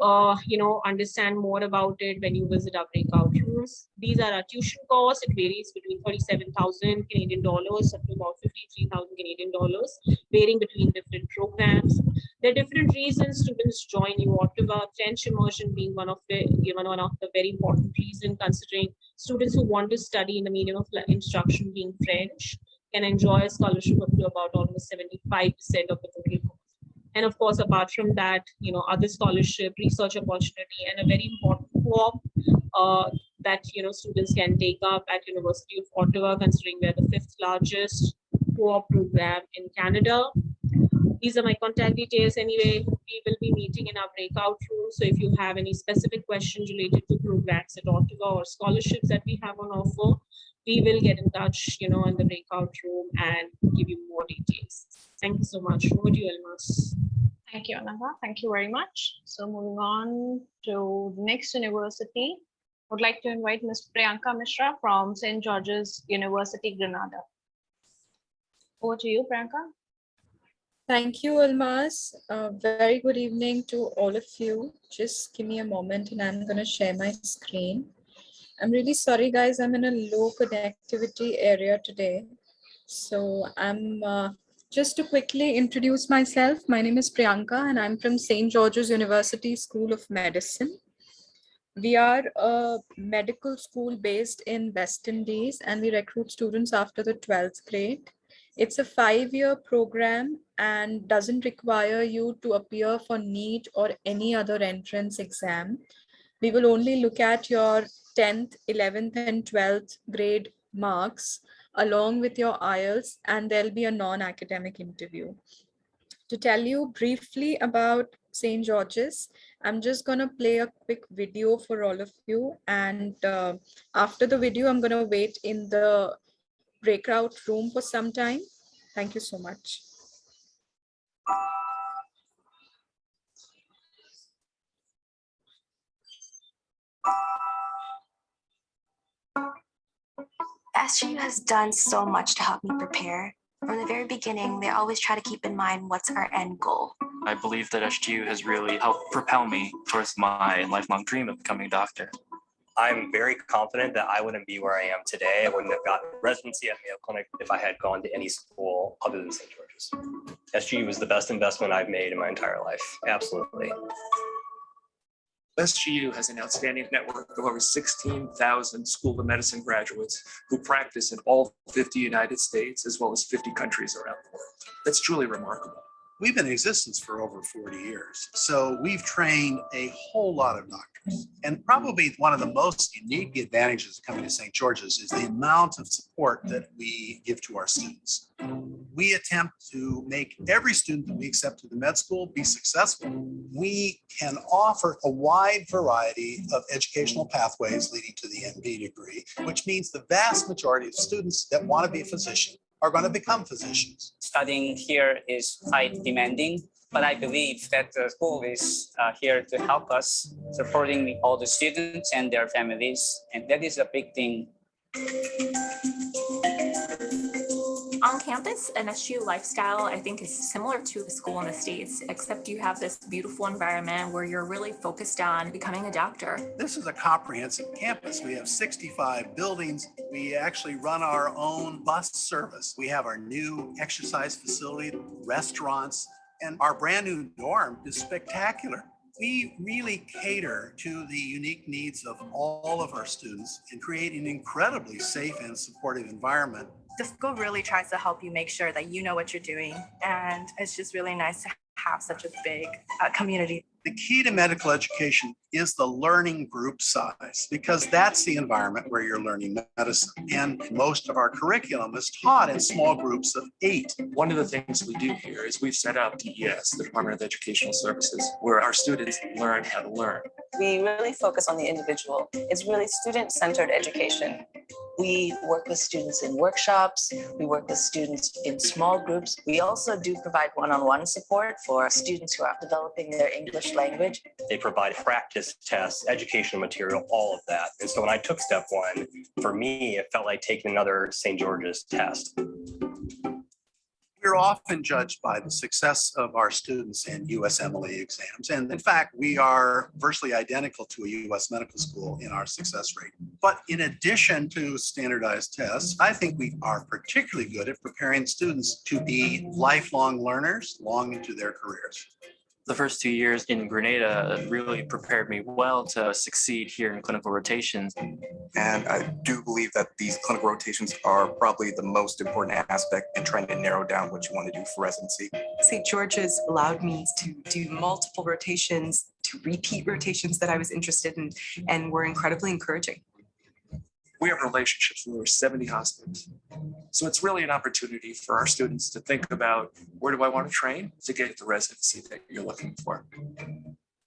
understand more about it, when you visit our breakout rooms, these are our tuition costs. It varies between 37,000 Canadian dollars up to about 53,000 Canadian dollars, varying between different programs. There are different reasons students join Ottawa. French immersion being one of the very important reasons, considering students who want to study in the medium of instruction being French can enjoy a scholarship up to about almost 75% of the total cost. And of course, apart from that, other scholarship, research opportunity, and a very important co-op that students can take up at University of Ottawa, considering we're the 5th largest co-op program in Canada. These are my contact details. Anyway, we will be meeting in our breakout room. So if you have any specific questions related to programs at Ottawa or scholarships that we have on offer, we will get in touch, in the breakout room and give you more details. Thank you so much. Over to you, Elmas. Thank you, Anaka. Thank you very much. So moving on to the next university, I would like to invite Ms. Priyanka Mishra from St. George's University, Grenada. Over to you, Priyanka. Thank you, Almas. Very good evening to all of you. Just give me a moment and I'm going to share my screen. I'm really sorry, guys. I'm in a low connectivity area today. So just to quickly introduce myself, my name is Priyanka and I'm from St. George's University School of Medicine. We are a medical school based in West Indies and we recruit students after the 12th grade. It's a 5-year program and doesn't require you to appear for NEET or any other entrance exam. We will only look at your 10th, 11th and 12th grade marks along with your IELTS, and there'll be a non-academic interview. To tell you briefly about St. George's, I'm just going to play a quick video for all of you. And after the video, I'm going to wait in the breakout room for some time. Thank you so much. SGU has done so much to help me prepare. From the very beginning, they always try to keep in mind what's our end goal. I believe that SGU has really helped propel me towards my lifelong dream of becoming a doctor. I'm very confident that I wouldn't be where I am today. I wouldn't have gotten residency at Mayo Clinic if I had gone to any school other than St. George's. SGU was the best investment I've made in my entire life. Absolutely. SGU has an outstanding network of over 16,000 School of Medicine graduates who practice in all 50 United States as well as 50 countries around the world. That's truly remarkable. We've been in existence for over 40 years, so we've trained a whole lot of doctors. And probably one of the most unique advantages of coming to St. George's is the amount of support that we give to our students. We attempt to make every student that we accept to the med school be successful. We can offer a wide variety of educational pathways leading to the MD degree, which means the vast majority of students that want to be a physician are going to become physicians. Studying here is quite demanding, but I believe that the school is here to help us, supporting all the students and their families, and that is a big thing. On campus, an SGU lifestyle, I think, is similar to the school in the States, except you have this beautiful environment where you're really focused on becoming a doctor. This is a comprehensive campus. We have 65 buildings. We actually run our own bus service. We have our new exercise facility, restaurants, and our brand new dorm is spectacular. We really cater to the unique needs of all of our students and create an incredibly safe and supportive environment. The school really tries to help you make sure that you know what you're doing. And it's just really nice to have such a big community. The key to medical education is the learning group size, because that's the environment where you're learning medicine. And most of our curriculum is taught in small groups of 8. One of the things we do here is we've set up DES, the Department of Educational Services, where our students learn how to learn. We really focus on the individual. It's really student-centered education. We work with students in workshops. We work with students in small groups. We also do provide one-on-one support for students who are developing their English language. They provide practice tests, educational material, all of that. And so when I took step 1, for me, it felt like taking another St. George's test. We're often judged by the success of our students in USMLE exams. And in fact, we are virtually identical to a US medical school in our success rate. But in addition to standardized tests, I think we are particularly good at preparing students to be lifelong learners long into their careers. The first 2 years in Grenada really prepared me well to succeed here in clinical rotations. And I do believe that these clinical rotations are probably the most important aspect in trying to narrow down what you want to do for residency. St. George's allowed me to do multiple rotations, to repeat rotations that I was interested in, and were incredibly encouraging. We have relationships with over 70 hospitals. So it's really an opportunity for our students to think about, where do I want to train to get the residency that you're looking for?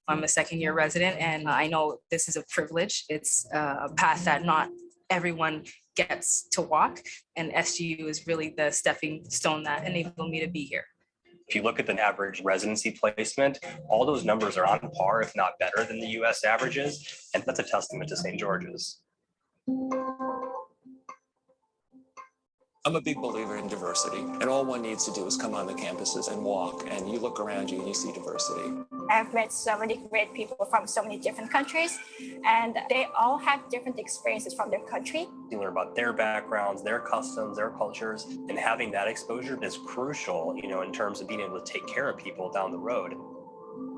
I'm a second-year resident, and I know this is a privilege. It's a path that not everyone gets to walk, and SGU is really the stepping stone that enabled me to be here. If you look at the average residency placement, all those numbers are on par, if not better than the US averages, and that's a testament to St. George's. I'm a big believer in diversity, and all one needs to do is come on the campuses and walk, and you look around you and you see diversity. I've met so many great people from so many different countries, and they all have different experiences from their country. You learn about their backgrounds, their customs, their cultures, and having that exposure is crucial, in terms of being able to take care of people down the road.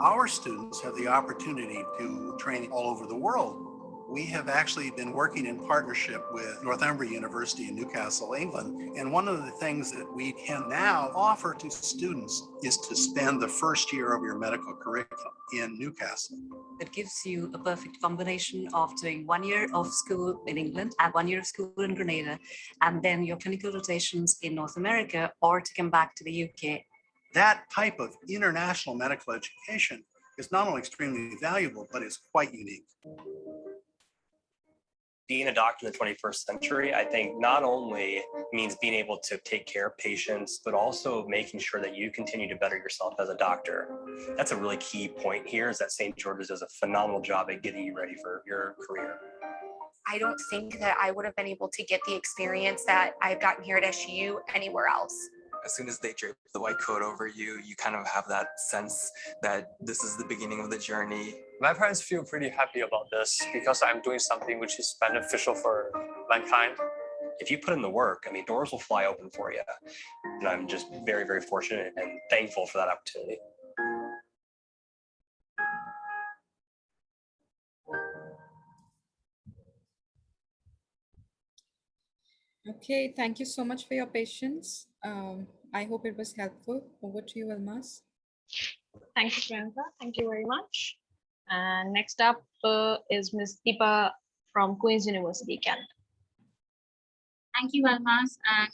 Our students have the opportunity to train all over the world. We have actually been working in partnership with Northumbria University in Newcastle, England. And one of the things that we can now offer to students is to spend the first year of your medical curriculum in Newcastle. It gives you a perfect combination of doing 1 year of school in England and 1 year of school in Grenada, and then your clinical rotations in North America, or to come back to the UK. That type of international medical education is not only extremely valuable, but is quite unique. Being a doctor in the 21st century, I think not only means being able to take care of patients, but also making sure that you continue to better yourself as a doctor. That's a really key point here, is that St. George's does a phenomenal job at getting you ready for your career. I don't think that I would have been able to get the experience that I've gotten here at SGU anywhere else. As soon as they drape the white coat over you, you kind of have that sense that this is the beginning of the journey. My parents feel pretty happy about this because I'm doing something which is beneficial for mankind. If you put in the work, doors will fly open for you. And I'm just very, very fortunate and thankful for that opportunity. Okay, thank you so much for your patience. I hope it was helpful. Over to you, Almas. Thank you, Priyanka. Thank you very much. And next up is Ms. Deepa from Queen's University, Canada. Thank you, Almas, and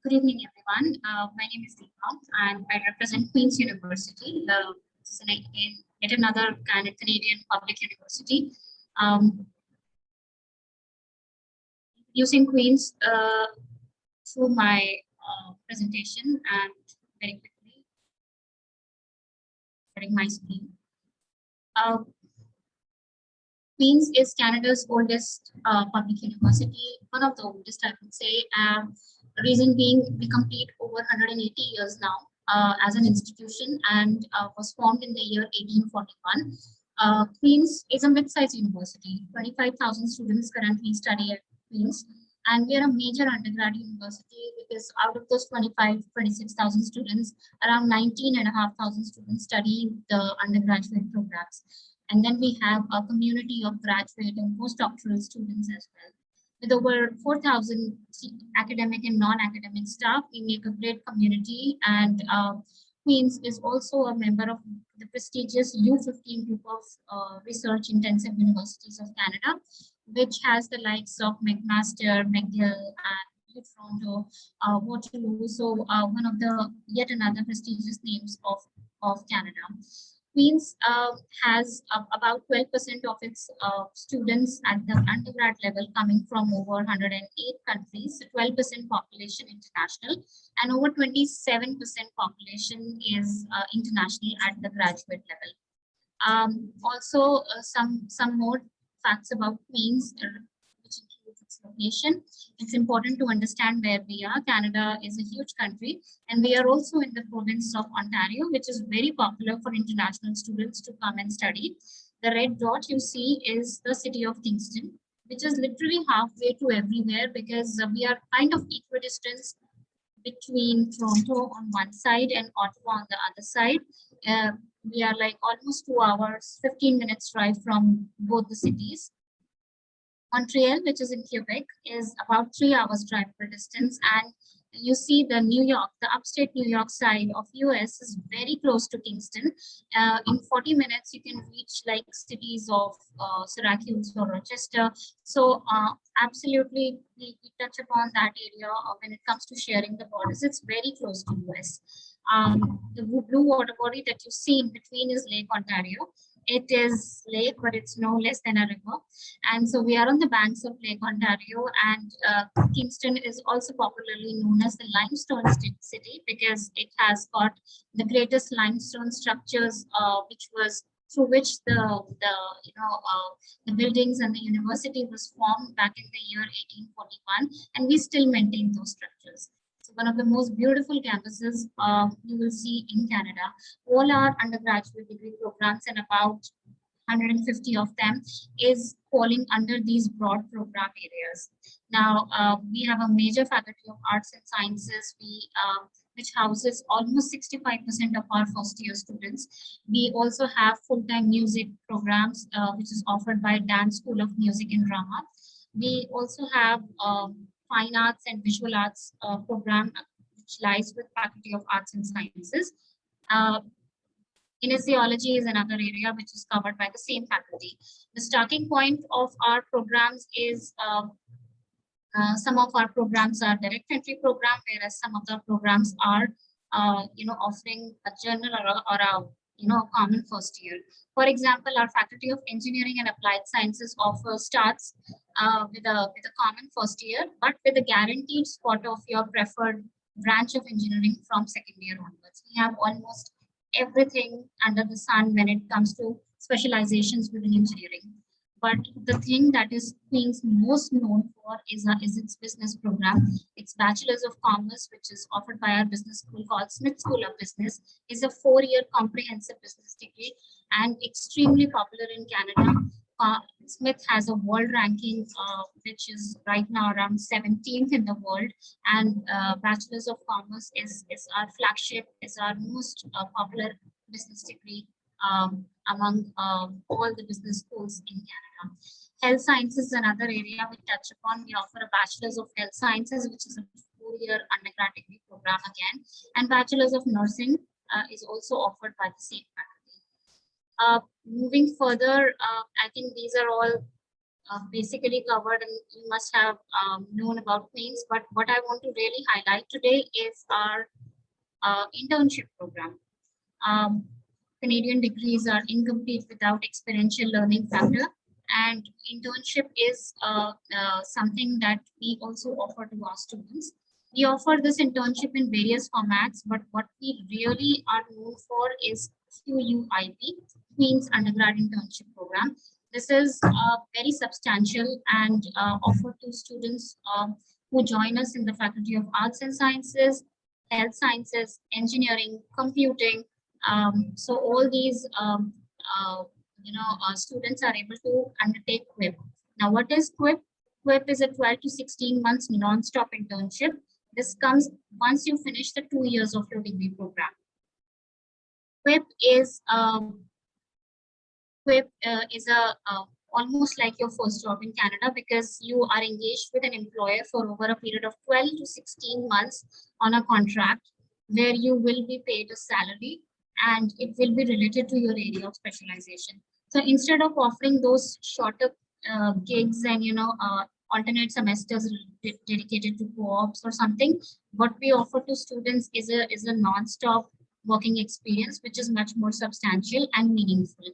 good evening, everyone. My name is Deepa, and I represent Queen's University, which is yet another Canadian public university. Using Queen's through my presentation and very quickly sharing my screen. Queen's is Canada's oldest public university, one of the oldest, I would say. Reason being, we complete over 180 years now as an institution, and was formed in the year 1841. Queen's is a mid-sized university. 25,000 students currently study at Queen's, and we are a major undergrad university because out of those 26,000 students, around 19,500 students study the undergraduate programs. And then we have a community of graduate and postdoctoral students as well. With over 4,000 academic and non-academic staff, we make a great community, and Queen's is also a member of the prestigious U15 group of research intensive universities of Canada, which has the likes of McMaster, McGill, and Toronto, Waterloo, so one of the yet another prestigious names of Canada. Queen's has about 12% of its students at the undergrad level coming from over 108 countries, 12% population international, and over 27% population is international at the graduate level. Also, some more facts about Queen's, which includes its location. It's important to understand where we are. Canada is a huge country, and we are also in the province of Ontario, which is very popular for international students to come and study. The red dot you see is the city of Kingston, which is literally halfway to everywhere because we are kind of equidistant between Toronto on one side and Ottawa on the other side. We are like almost 2 hours, 15 minutes drive from both the cities. Montreal, which is in Quebec, is about 3 hours drive per distance, and you see the New York, the upstate New York side of US is very close to Kingston. In 40 minutes, you can reach like cities of Syracuse or Rochester. So absolutely, we touch upon that area when it comes to sharing the borders. It's very close to US. The blue water body that you see in between is Lake Ontario. It is lake, but it's no less than a river. And so we are on the banks of Lake Ontario, and Kingston is also popularly known as the limestone city because it has got the greatest limestone structures, through which the buildings and the university was formed back in the year 1841, and we still maintain those structures. One of the most beautiful campuses you will see in Canada. All our undergraduate degree programs, and about 150 of them, is falling under these broad program areas. Now, we have a major faculty of arts and sciences, which houses almost 65% of our first year students. We also have full-time music programs, which is offered by Dance School of Music and Drama. We also have Fine Arts and Visual Arts program, which lies with Faculty of Arts and Sciences. Kinesiology is another area which is covered by the same faculty. The starting point of our programs is some of our programs are direct entry program, whereas some of the programs are offering a journal or a common first year. For example, our Faculty of Engineering and Applied Sciences starts with a common first year, but with a guaranteed spot of your preferred branch of engineering from second year onwards. We have almost everything under the sun when it comes to specializations within engineering. But the thing that is Queen's most known for is its business program. Its Bachelor's of Commerce, which is offered by our business school called Smith School of Business, is a 4-year comprehensive business degree and extremely popular in Canada. Smith has a world ranking, which is right now around 17th in the world, and Bachelor's of Commerce is our flagship, is our most popular business degree among all the business schools in Canada. Health Sciences is another area we touch upon. We offer a Bachelor's of Health Sciences, which is a 4-year undergrad degree program again, and Bachelor's of Nursing is also offered by the same faculty. Moving further, I think these are all basically covered, and you must have known about things. But what I want to really highlight today is our internship program. Canadian degrees are incomplete without experiential learning factor, and internship is something that we also offer to our students. We offer this internship in various formats, but what we really are known for is QUIP, Queen's Undergrad Internship Program. This is very substantial and offered to students who join us in the Faculty of Arts and Sciences, Health Sciences, Engineering, Computing. So all these students are able to undertake QUIP. Now, what is QUIP? QUIP is a 12 to 16 months non-stop internship. This comes once you finish the 2 years of your degree program. QUIP is almost like your first job in Canada, because you are engaged with an employer for over a period of 12 to 16 months on a contract where you will be paid a salary and it will be related to your area of specialization. So instead of offering those shorter gigs and alternate semesters dedicated to co-ops or something, what we offer to students is a non-stop working experience, which is much more substantial and meaningful.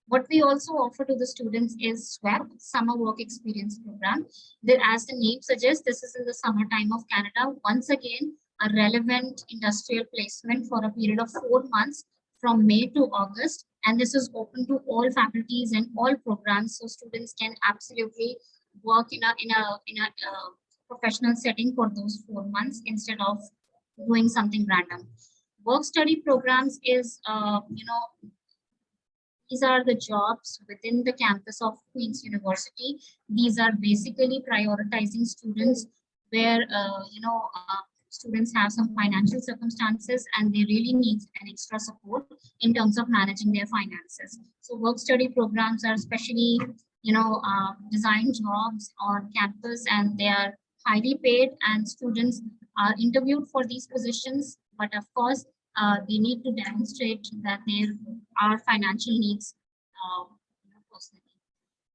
What we also offer to the students is SWAP, Summer Work Experience Program. As the name suggests, this is in the summertime of Canada. Once again, a relevant industrial placement for a period of 4 months from May to August. And this is open to all faculties and all programs, so students can absolutely work in a professional setting for those 4 months instead of doing something random. Work study programs is, these are the jobs within the campus of Queen's University. These are basically prioritizing students where, students have some financial circumstances and they really need an extra support in terms of managing their finances. So work study programs are especially, design jobs on campus, and they are highly paid, and students are interviewed for these positions. But of course, they need to demonstrate that there are financial needs personally.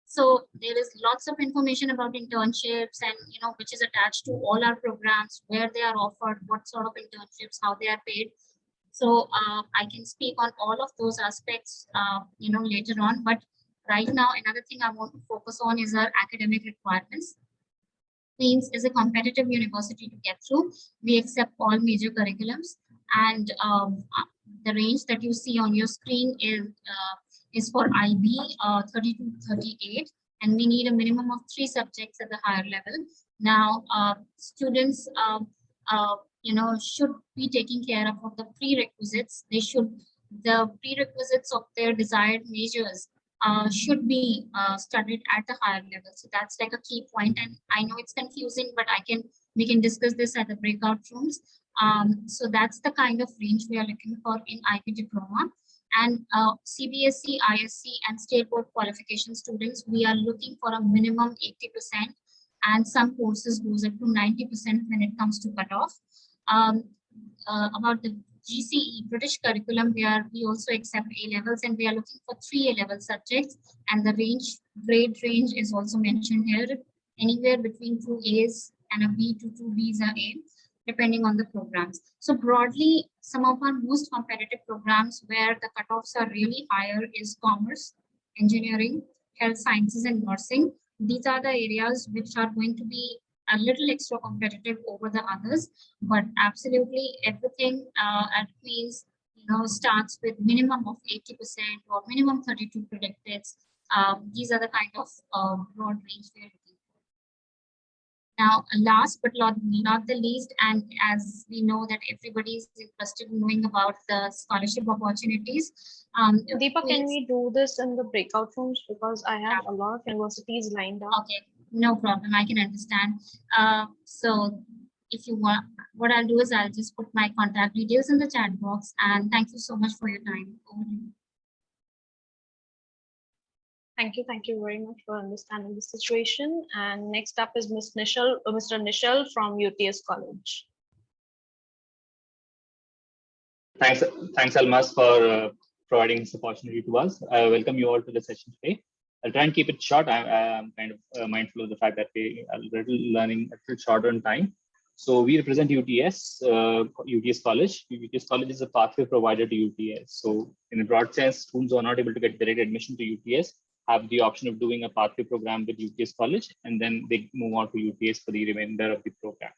So there is lots of information about internships and which is attached to all our programs, where they are offered, what sort of internships, how they are paid. So I can speak on all of those aspects later on. But right now, another thing I want to focus on is our academic requirements. Queen's is a competitive university to get through. We accept all major curriculums, and the range that you see on your screen is for IB 30 to 38, and we need a minimum of 3 subjects at the higher level. Now, students should be taking care of the prerequisites. The prerequisites of their desired majors should be studied at the higher level. So that's like a key point, and I know it's confusing, but we can discuss this at the breakout rooms. So that's the kind of range we are looking for in IB diploma. And CBSE, ISC, and state board qualification students, we are looking for a minimum 80%, and some courses goes up to 90% when it comes to cutoff. About the GCE, British curriculum, we also accept A-levels, and we are looking for 3 A-level subjects, and the grade range is also mentioned here, anywhere between 2 A's and a B to 2 B's are A, depending on the programs. So broadly, some of our most competitive programs where the cutoffs are really higher is commerce, engineering, health sciences, and nursing. These are the areas which are going to be a little extra competitive over the others, but absolutely everything at Queen's starts with minimum of 80% or minimum 32 predicted. These are the kind of broad range we are looking. Now, last but not the least, and as we know that everybody is interested in knowing about the scholarship opportunities. Deepa, can we do this in the breakout rooms, because I have a lot of universities lined up? Okay, no problem. I can understand. So if you want, what I'll do is I'll just put my contact details in the chat box, and thank you so much for your time. Over to you. Thank you very much for understanding the situation. And next up is Mr. Nishal from UTS College. Thanks, Almas, for providing this opportunity to us. I welcome you all to the session today. I'll try and keep it short. I'm kind of mindful of the fact that we are learning a little shorter in time. So we represent UTS, UTS College. UTS College is a pathway provider to UTS. So in a broad sense, students who are not able to get direct admission to UTS have the option of doing a pathway program with UTS College, and then they move on to UTS for the remainder of the program.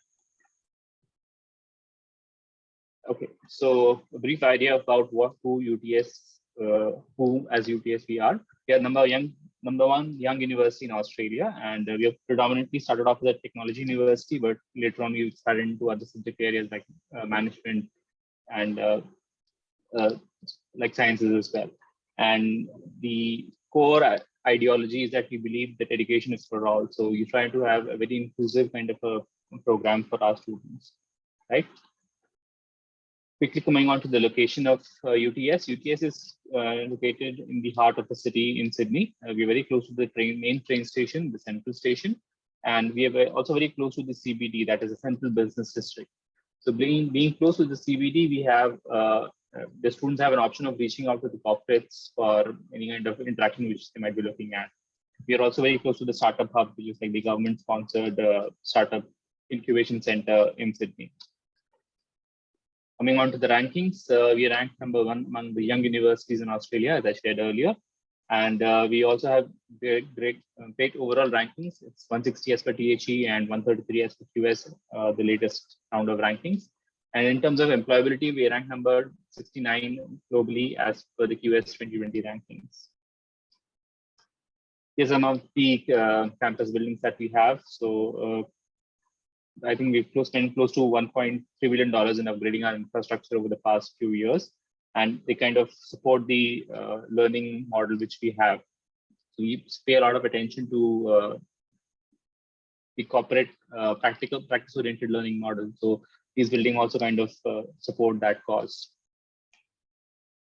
Okay, so a brief idea about who UTS, who as UTS we are. We are number one young university in Australia, and we have predominantly started off as a technology university, but later on we started into other subject areas like management and like sciences as well. And the core ideology is that we believe that education is for all. So you try to have a very inclusive kind of a program for our students, right? Quickly coming on to the location of UTS. UTS is located in the heart of the city in Sydney. We're very close to the main train station, the central station. And we are also very close to the CBD, that is a central business district. So being close to the CBD, we have, the students have an option of reaching out to the corporates for any kind of interaction which they might be looking at. We are also very close to the startup hub, which is like the government-sponsored startup incubation center in Sydney. Coming on to the rankings, we are ranked number one among the young universities in Australia, as I shared earlier. And we also have great overall rankings. It's 160 as per THE and 133 as per QS, the latest round of rankings. And in terms of employability, we rank number 69 globally as per the QS 2020 rankings. Here's some of the campus buildings that we have. So I think we've spent close to $1.3 billion in upgrading our infrastructure over the past few years. And they kind of support the learning model which we have. So we pay a lot of attention to the corporate practice-oriented learning model. So these buildings also kind of support that cause.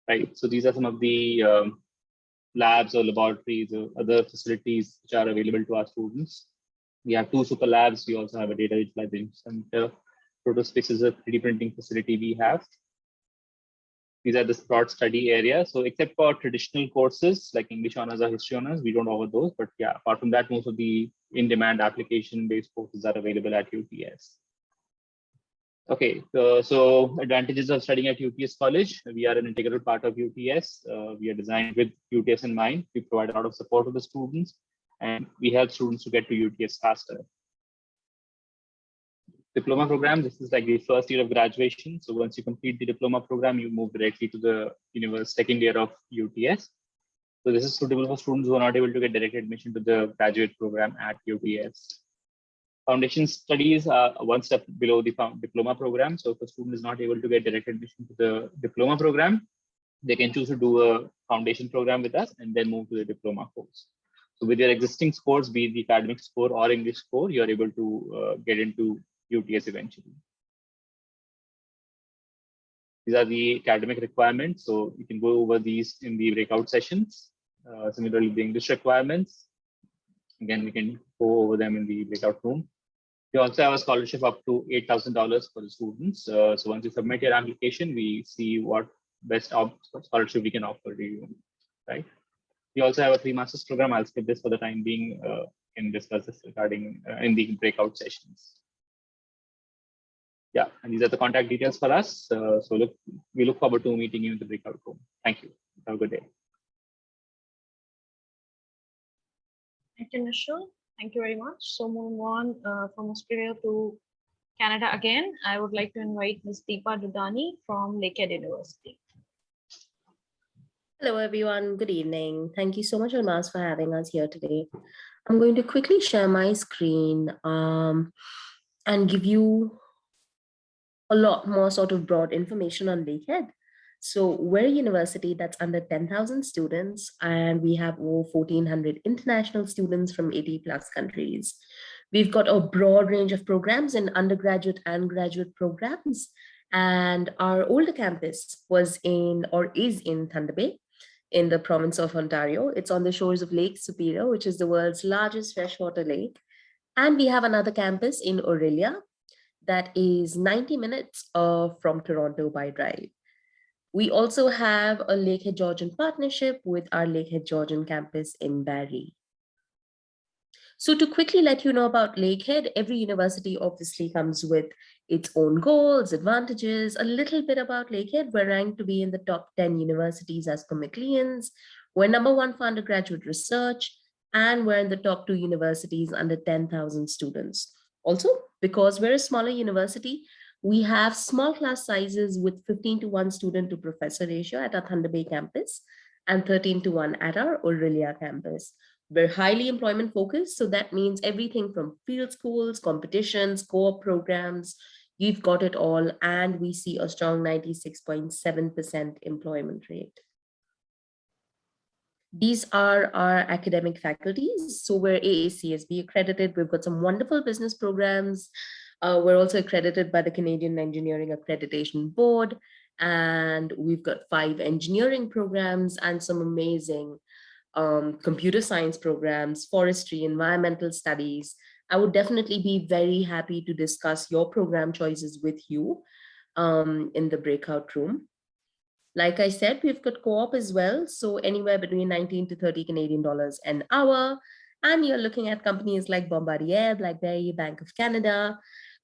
Right. So these are some of the labs or laboratories or other facilities which are available to our students. We have 2 super labs. We also have a data visualization center. Protospace is a 3D printing facility we have. These are the broad study area. So except for traditional courses like English honors or history honors, we don't offer those. But yeah, apart from that, most of the in-demand application-based courses are available at UTS. Okay, so advantages of studying at UTS College. We are an integral part of UTS. We are designed with UTS in mind. We provide a lot of support to the students, and we help students to get to UTS faster. Diploma program, this is like the first year of graduation. So once you complete the diploma program, you move directly to the second year of UTS. So this is suitable for students who are not able to get direct admission to the graduate program at UTS. Foundation studies are one step below the diploma program. So if a student is not able to get direct admission to the diploma program, they can choose to do a foundation program with us and then move to the diploma course. So with your existing scores, be it the academic score or English score, you're able to get into UTS eventually. These are the academic requirements. So you can go over these in the breakout sessions. Similarly, the English requirements. Again, we can go over them in the breakout room. We also have a scholarship up to $8,000 for the students. So once you submit your application, we see what best scholarship we can offer to you, right? We also have a 3 master's program. I'll skip this for the time being and discuss this regarding in the breakout sessions. Yeah, and these are the contact details for us. We look forward to meeting you in the breakout room. Thank you. Have a good day. Thank you, Nishal. Thank you very much. So moving on from Australia to Canada again, I would like to invite Ms. Deepa Dudani from Lakehead University. Hello, everyone. Good evening. Thank you so much, Almas, for having us here today. I'm going to quickly share my screen and give you a lot more sort of broad information on Lakehead. So we're a university that's under 10,000 students, and we have over 1,400 international students from 80 plus countries. We've got a broad range of programs in undergraduate and graduate programs. And our older campus was in, or is in, Thunder Bay in the province of Ontario. It's on the shores of Lake Superior, which is the world's largest freshwater lake. And we have another campus in Orillia that is 90 minutes from Toronto by drive. We also have a Lakehead Georgian partnership with our Lakehead Georgian campus in Barrie. So to quickly let you know about Lakehead, every university obviously comes with its own goals, advantages. A little bit about Lakehead, we're ranked to be in the top 10 universities as per McLean's. We're #1 for undergraduate research, and we're in the top 2 universities under 10,000 students. Also, because we're a smaller university, we have small class sizes with 15:1 student to professor ratio at our Thunder Bay campus and 13:1 at our Aurelia campus. We're highly employment focused, so that means everything from field schools, competitions, co-op programs, we've got it all, and we see a strong 96.7% employment rate. These are our academic faculties. So we're AACSB accredited. We've got some wonderful business programs. We're also accredited by the Canadian Engineering Accreditation Board, and we've got 5 engineering programs and some amazing computer science programs, forestry, environmental studies. I would definitely be very happy to discuss your program choices with you in the breakout room. Like I said, we've got co-op as well. So anywhere between 19 to 30 Canadian dollars an hour. And you're looking at companies like Bombardier, BlackBerry, Bank of Canada,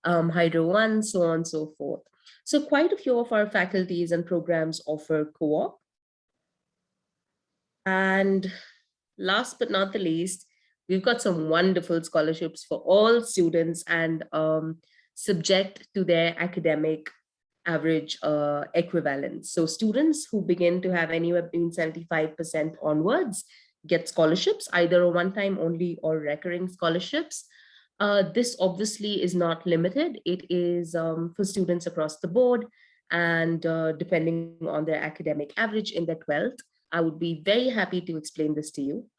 Hydro One, so on and so forth. So quite a few of our faculties and programs offer co-op. And last but not the least, we've got some wonderful scholarships for all students and subject to their academic average equivalence. So students who begin to have anywhere between 75% onwards get scholarships, either a one-time only or recurring scholarships. This obviously is not limited. It is for students across the board, and depending on their academic average in their 12th. I would be very happy to explain this to you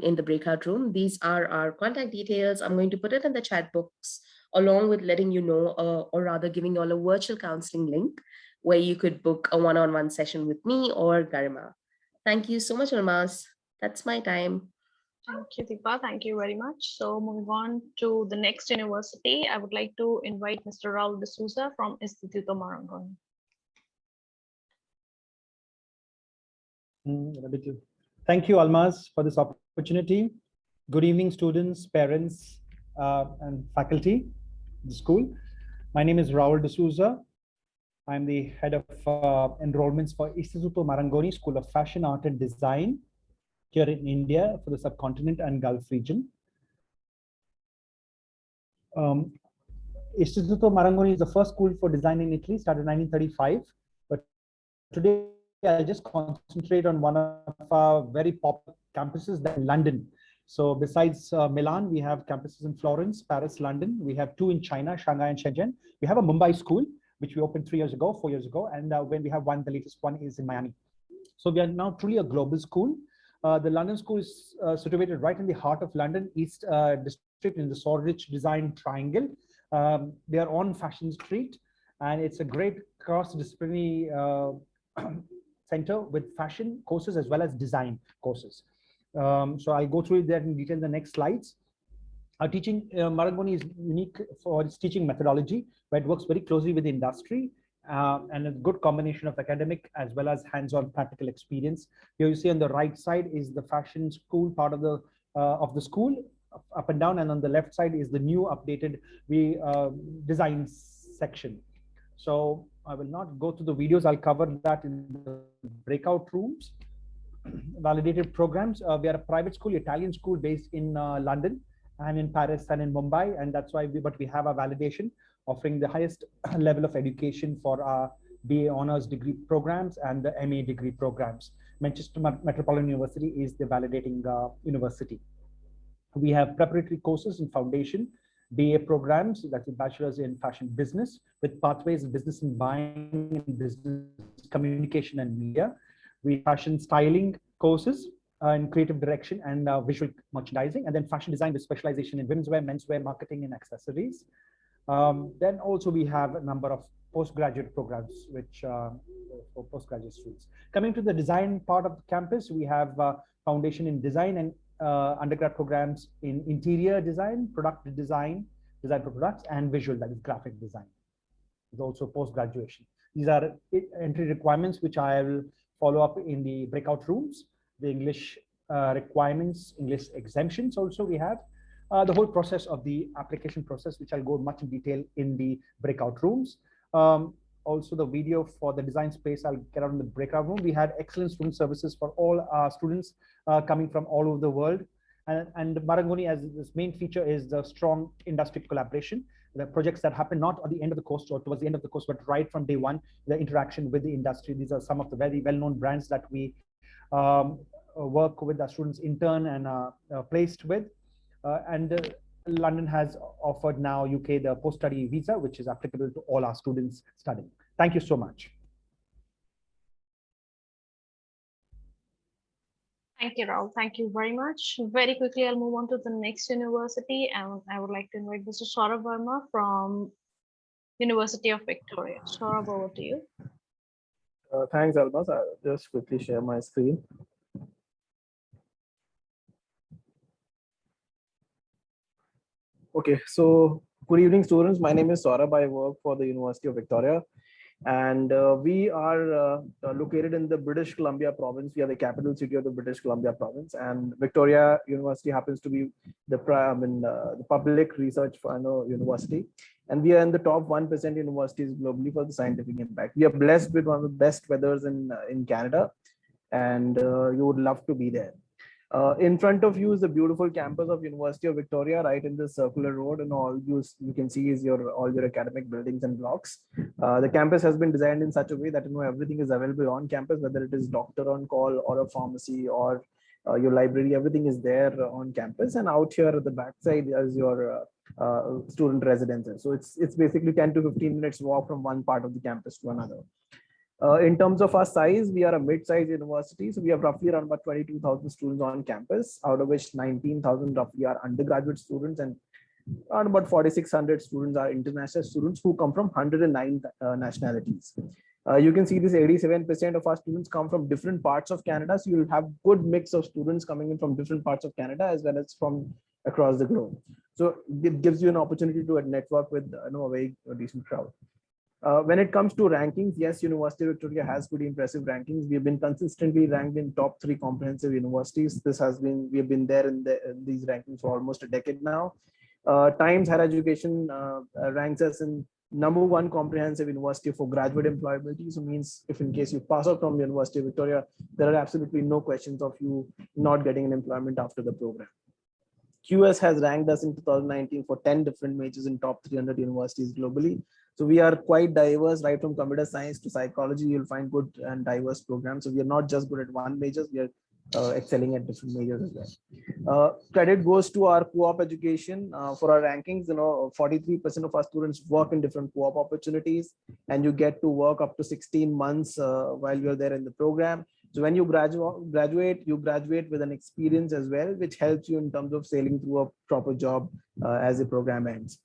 in the breakout room. These are our contact details. I'm going to put it in the chat box along with letting you know, or rather giving you all a virtual counseling link where you could book a one-on-one session with me or Garima. Thank you so much, Almas. That's my time. Thank you, Deepa. Thank you very much. So moving on to the next university, I would like to invite Mr. Raul D'Souza from Instituto Marangoni. Thank you, Almas, for this opportunity. Good evening, students, parents, and faculty of the school. My name is Raul D'Souza. I'm the head of enrollments for Instituto Marangoni School of Fashion, Art, and Design here in India for the subcontinent and Gulf region. Instituto Marangoni is the first school for design in Italy, started in 1935. But today, I'll just concentrate on one of our very popular campuses, that's London. So besides Milan, we have campuses in Florence, Paris, London. We have 2 in China, Shanghai and Shenzhen. We have a Mumbai school, which we opened 4 years ago. And when we have one, the latest one is in Miami. So we are now truly a global school. The London school is situated right in the heart of London, East District in the Shoreditch Design Triangle. They are on Fashion Street, and it's a great cross-disciplinary center with fashion courses as well as design courses. So I'll go through that in detail in the next slides. Our teaching, Marangoni is unique for its teaching methodology, where it works very closely with the industry and a good combination of academic as well as hands-on practical experience. Here you see on the right side is the fashion school part of the school, up and down, and on the left side is the new updated design section. So I will not go through the videos. I'll cover that in the breakout rooms. Validated programs. We are a private school, Italian school based in London and in Paris and in Mumbai, and that's why we have a validation offering the highest level of education for our BA honors degree programs and the MA degree programs. Manchester Metropolitan University is the validating university. We have preparatory courses in foundation, BA programs, that's a bachelor's in fashion business, with pathways in business and buying and business communication and media. We fashion styling courses in creative direction and visual merchandising, and then fashion design with specialization in women's wear, menswear, marketing, and accessories. Then also we have a number of postgraduate programs, which for postgraduate students. Coming to the design part of the campus, we have foundation in design and undergrad programs in interior design, product design for products, and visual, that is graphic design. There's also post-graduation. These are entry requirements, which I will follow up in the breakout rooms. The English requirements, English exemptions also we have. The whole process of the application process, which I'll go much in detail in the breakout rooms. Also the video for the design space, I'll get out in the breakout room. We had excellent student services for all our students coming from all over the world. And Marangoni, as this main feature, is the strong industry collaboration. The projects that happen not at the end of the course or towards the end of the course, but right from day one, the interaction with the industry. These are some of the very well-known brands that we work with our students intern and placed with. London has offered now UK the post-study visa, which is applicable to all our students studying. Thank you so much. Thank you, Rahul. Thank you very much. Very quickly, I'll move on to the next university, and I would like to invite Mr. Saurabh Verma from University of Victoria. Saurabh, over to you. Thanks, Almas. I'll just quickly share my screen. Okay, so good evening, students. My name is Saurabh. I work for the University of Victoria, and we are located in the British Columbia province. We are the capital city of the British Columbia province, and Victoria University happens to be the public research university, and we are in the top 1% universities globally for the scientific impact. We are blessed with one of the best weathers in Canada, and you would love to be there. In front of you is the beautiful campus of University of Victoria, right in the circular road, and all you can see is all your academic buildings and blocks. The campus has been designed in such a way that everything is available on campus, whether it is doctor on call or a pharmacy or your library, everything is there on campus. And out here at the backside is your student residences. So it's basically 10 to 15 minutes walk from one part of the campus to another. In terms of our size, we are a mid-sized university. So we have roughly around about 22,000 students on campus, out of which 19,000 roughly are undergraduate students, and around about 4,600 students are international students who come from 109 nationalities. You can see this 87% of our students come from different parts of Canada. So you'll have good mix of students coming in from different parts of Canada as well as from across the globe. So it gives you an opportunity to network with a very decent crowd. When it comes to rankings, yes, University of Victoria has pretty impressive rankings. We have been consistently ranked in top 3 comprehensive universities. We have been there in these rankings for almost a decade now. Times Higher Education ranks us in #1 comprehensive university for graduate employability. So means if in case you pass out from University of Victoria, there are absolutely no questions of you not getting an employment after the program. QS has ranked us in 2019 for 10 different majors in top 300 universities globally. So we are quite diverse, right from computer science to psychology. You'll find good and diverse programs. So we are not just good at one major, we are excelling at different majors as well. Credit goes to our co-op education. For our rankings, 43% of our students work in different co-op opportunities, and you get to work up to 16 months while you're there in the program. So when you graduate, you graduate with an experience as well, which helps you in terms of sailing through a proper job as the program ends.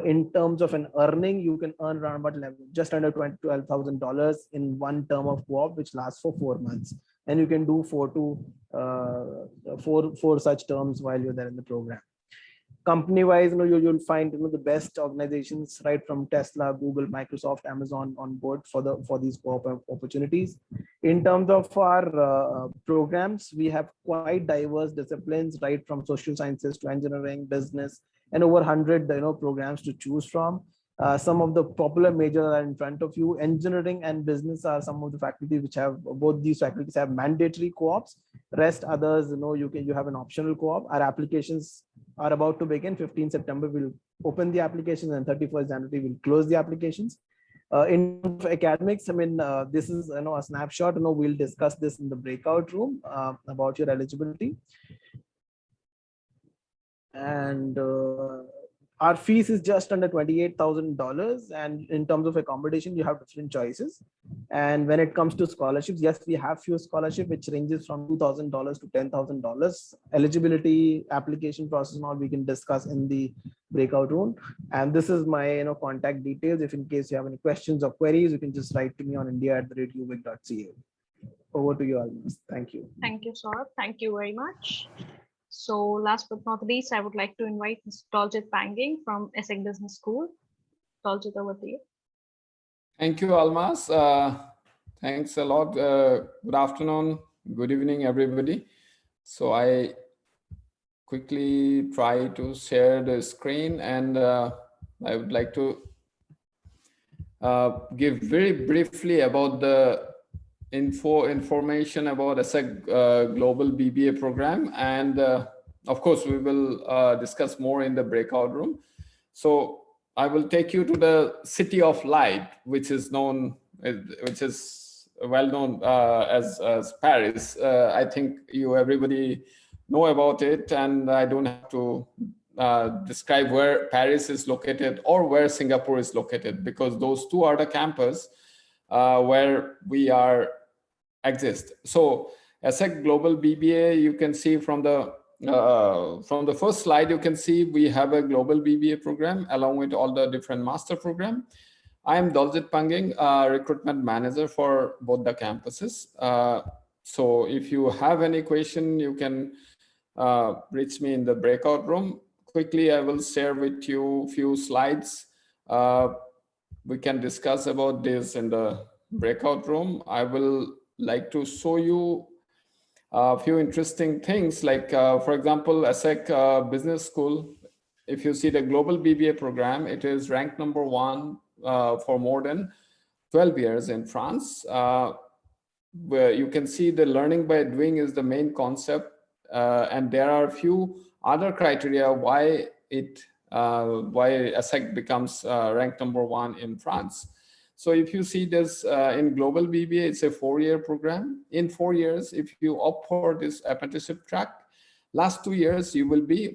In terms of an earning, you can earn around about just under $12,000 in one term of co-op, which lasts for 4 months. And you can do four such terms while you're there in the program. Company-wise, you'll find the best organizations right from Tesla, Google, Microsoft, Amazon on board for these co-op opportunities. In terms of our programs, we have quite diverse disciplines, right from social sciences to engineering, business, and over 100 programs to choose from. Some of the popular majors are in front of you. Engineering and business are some of the faculties which have, both these faculties have mandatory co-ops. Rest others, you have an optional co-op. Our applications are about to begin. 15 September, we'll open the applications, and 31st January, we'll close the applications. In terms of academics, this is a snapshot. We'll discuss this in the breakout room about your eligibility. And our fees is just under $28,000, and in terms of accommodation, you have different choices. And when it comes to scholarships, yes, we have few scholarships which ranges from $2,000 to $10,000. Eligibility, application process, and all we can discuss in the breakout room. And this is my contact details. If in case you have any questions or queries, you can just write to me on india@uvic.ca. Over to you, Almas. Thank you. Thank you, Saurabh. Thank you very much. So last but not least, I would like to invite Mr. Toljit Panging from Essex Business School. Toljit, over to you. Thank you, Almas. Thanks a lot. Good afternoon, good evening, everybody. So I quickly try to share the screen, and I would like to give very briefly about the information about ASEC Global BBA program. And of course, we will discuss more in the breakout room. So I will take you to the City of Light, which is known, which is well known as Paris. I think everybody know about it, and I don't have to describe where Paris is located or where Singapore is located, because those two are the campus where we exist. So ASEC Global BBA, you can see from the first slide, you can see we have a global BBA program along with all the different master program. I am Daljit Panging, recruitment manager for both the campuses. So if you have any question, you can reach me in the breakout room. Quickly, I will share with you a few slides. We can discuss about this in the breakout room. I will like to show you a few interesting things, like for example, ASEC Business School. If you see the global BBA program, it is ranked #1 for more than 12 years in France, where you can see the learning by doing is the main concept, and there are a few other criteria why ASEC becomes ranked #1 in France. So if you see this in global BBA, it's a 4-year program. In 4 years, if you opt for this apprenticeship track, last 2 years you will be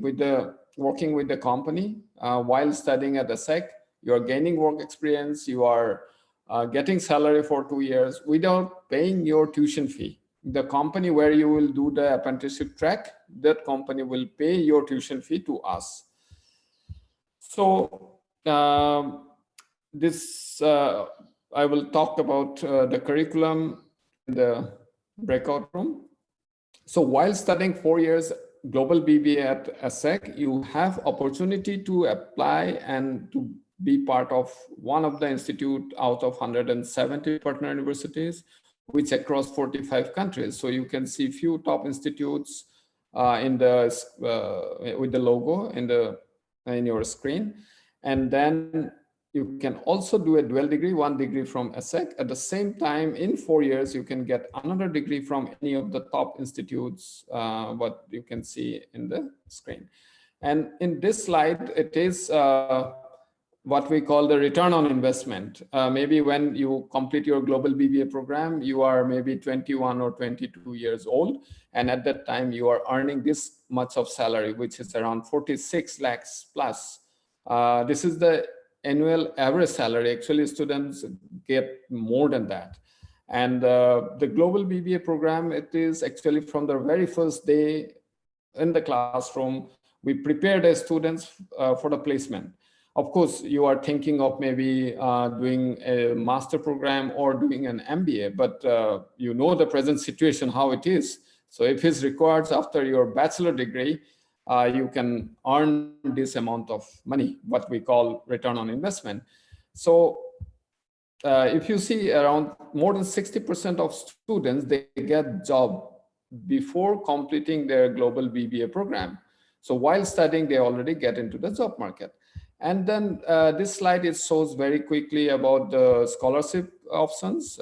working with the company while studying at ASEC. You are gaining work experience. You are getting salary for 2 years without paying your tuition fee. The company where you will do the apprenticeship track, that company will pay your tuition fee to us. So I will talk about the curriculum in the breakout room. So while studying 4 years global BBA at ASEC, you have opportunity to apply and to be part of one of the institute out of 170 partner universities, which across 45 countries. So you can see few top institutes with the logo in your screen. And then you can also do a dual degree, 1 degree from ASEC. At the same time, in 4 years, you can get another degree from any of the top institutes, what you can see in the screen. And in this slide, it is what we call the return on investment. Maybe when you complete your global BBA program, you are maybe 21 or 22 years old. And at that time, you are earning this much of salary, which is around 46 lakhs plus. This is the annual average salary. Actually, students get more than that. And the global BBA program, it is actually from the very first day in the classroom, we prepare the students for the placement. Of course, you are thinking of maybe doing a master program or doing an MBA, but you know the present situation, how it is. So if it's required after your bachelor degree, you can earn this amount of money, what we call return on investment. So if you see around more than 60% of students, they get job before completing their global BBA program. So while studying, they already get into the job market. And then this slide, it shows very quickly about the scholarship options.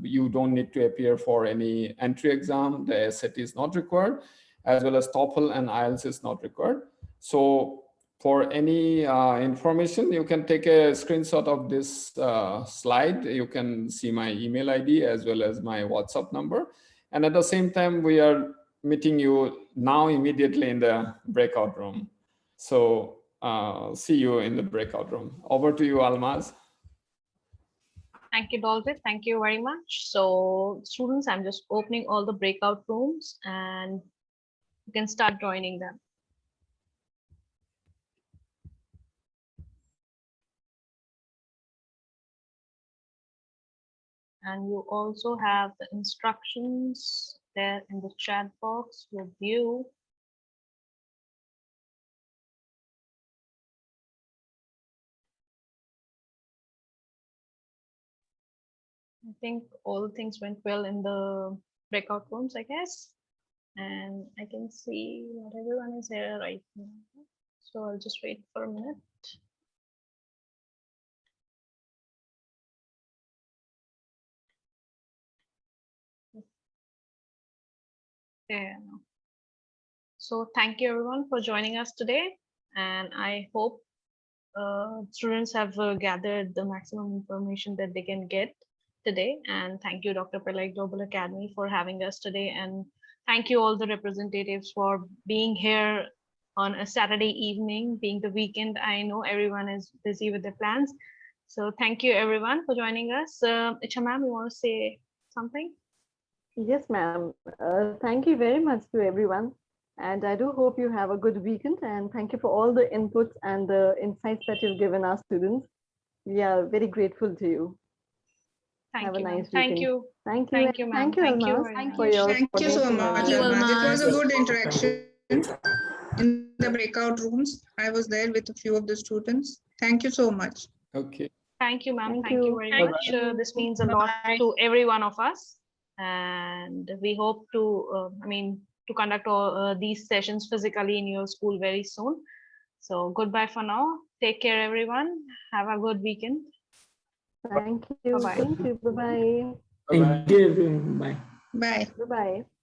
You don't need to appear for any entry exam. The SAT is not required, as well as TOEFL and IELTS is not required. So for any information, you can take a screenshot of this slide. You can see my email ID as well as my WhatsApp number. And at the same time, we are meeting you now immediately in the breakout room. So see you in the breakout room. Over to you, Almaz. Thank you, Daljit. Thank you very much. So students, I'm just opening all the breakout rooms and you can start joining them. And you also have the instructions there in the chat box with you. think all things went well in the breakout rooms, I guess. And I can see not everyone is here right now. So I'll just wait for a minute. Yeah. So thank you everyone for joining us today. And I hope students have gathered the maximum information that they can get today. And thank you, Dr. Pillai Global Academy, for having us today. And thank you all the representatives for being here on a Saturday evening, being the weekend. I know everyone is busy with their plans. So thank you everyone for joining us. Icha ma'am, you want to say something? Yes, ma'am. Thank you very much to everyone. And I do hope you have a good weekend. And thank you for all the inputs and the insights that you've given our students. We are very grateful to you. Have a nice weekend. Thank you. Thank you. Thank you, ma'am. Thank you, Thank you Almas, very for much. your Thank you so much, Almas. It was a good interaction in the breakout rooms. I was there with a few of the students. Thank you so much. Okay. Thank you, ma'am. Thank Thank you you. very Bye-bye. much. This means a lot to every one of us. And we hope to, to conduct all these sessions physically in your school very soon. So goodbye for now. Take care, everyone. Have a good weekend. Thank you. Bye-bye. Thank you. Bye-bye. Thank you, everyone. Bye. Bye. Bye-bye.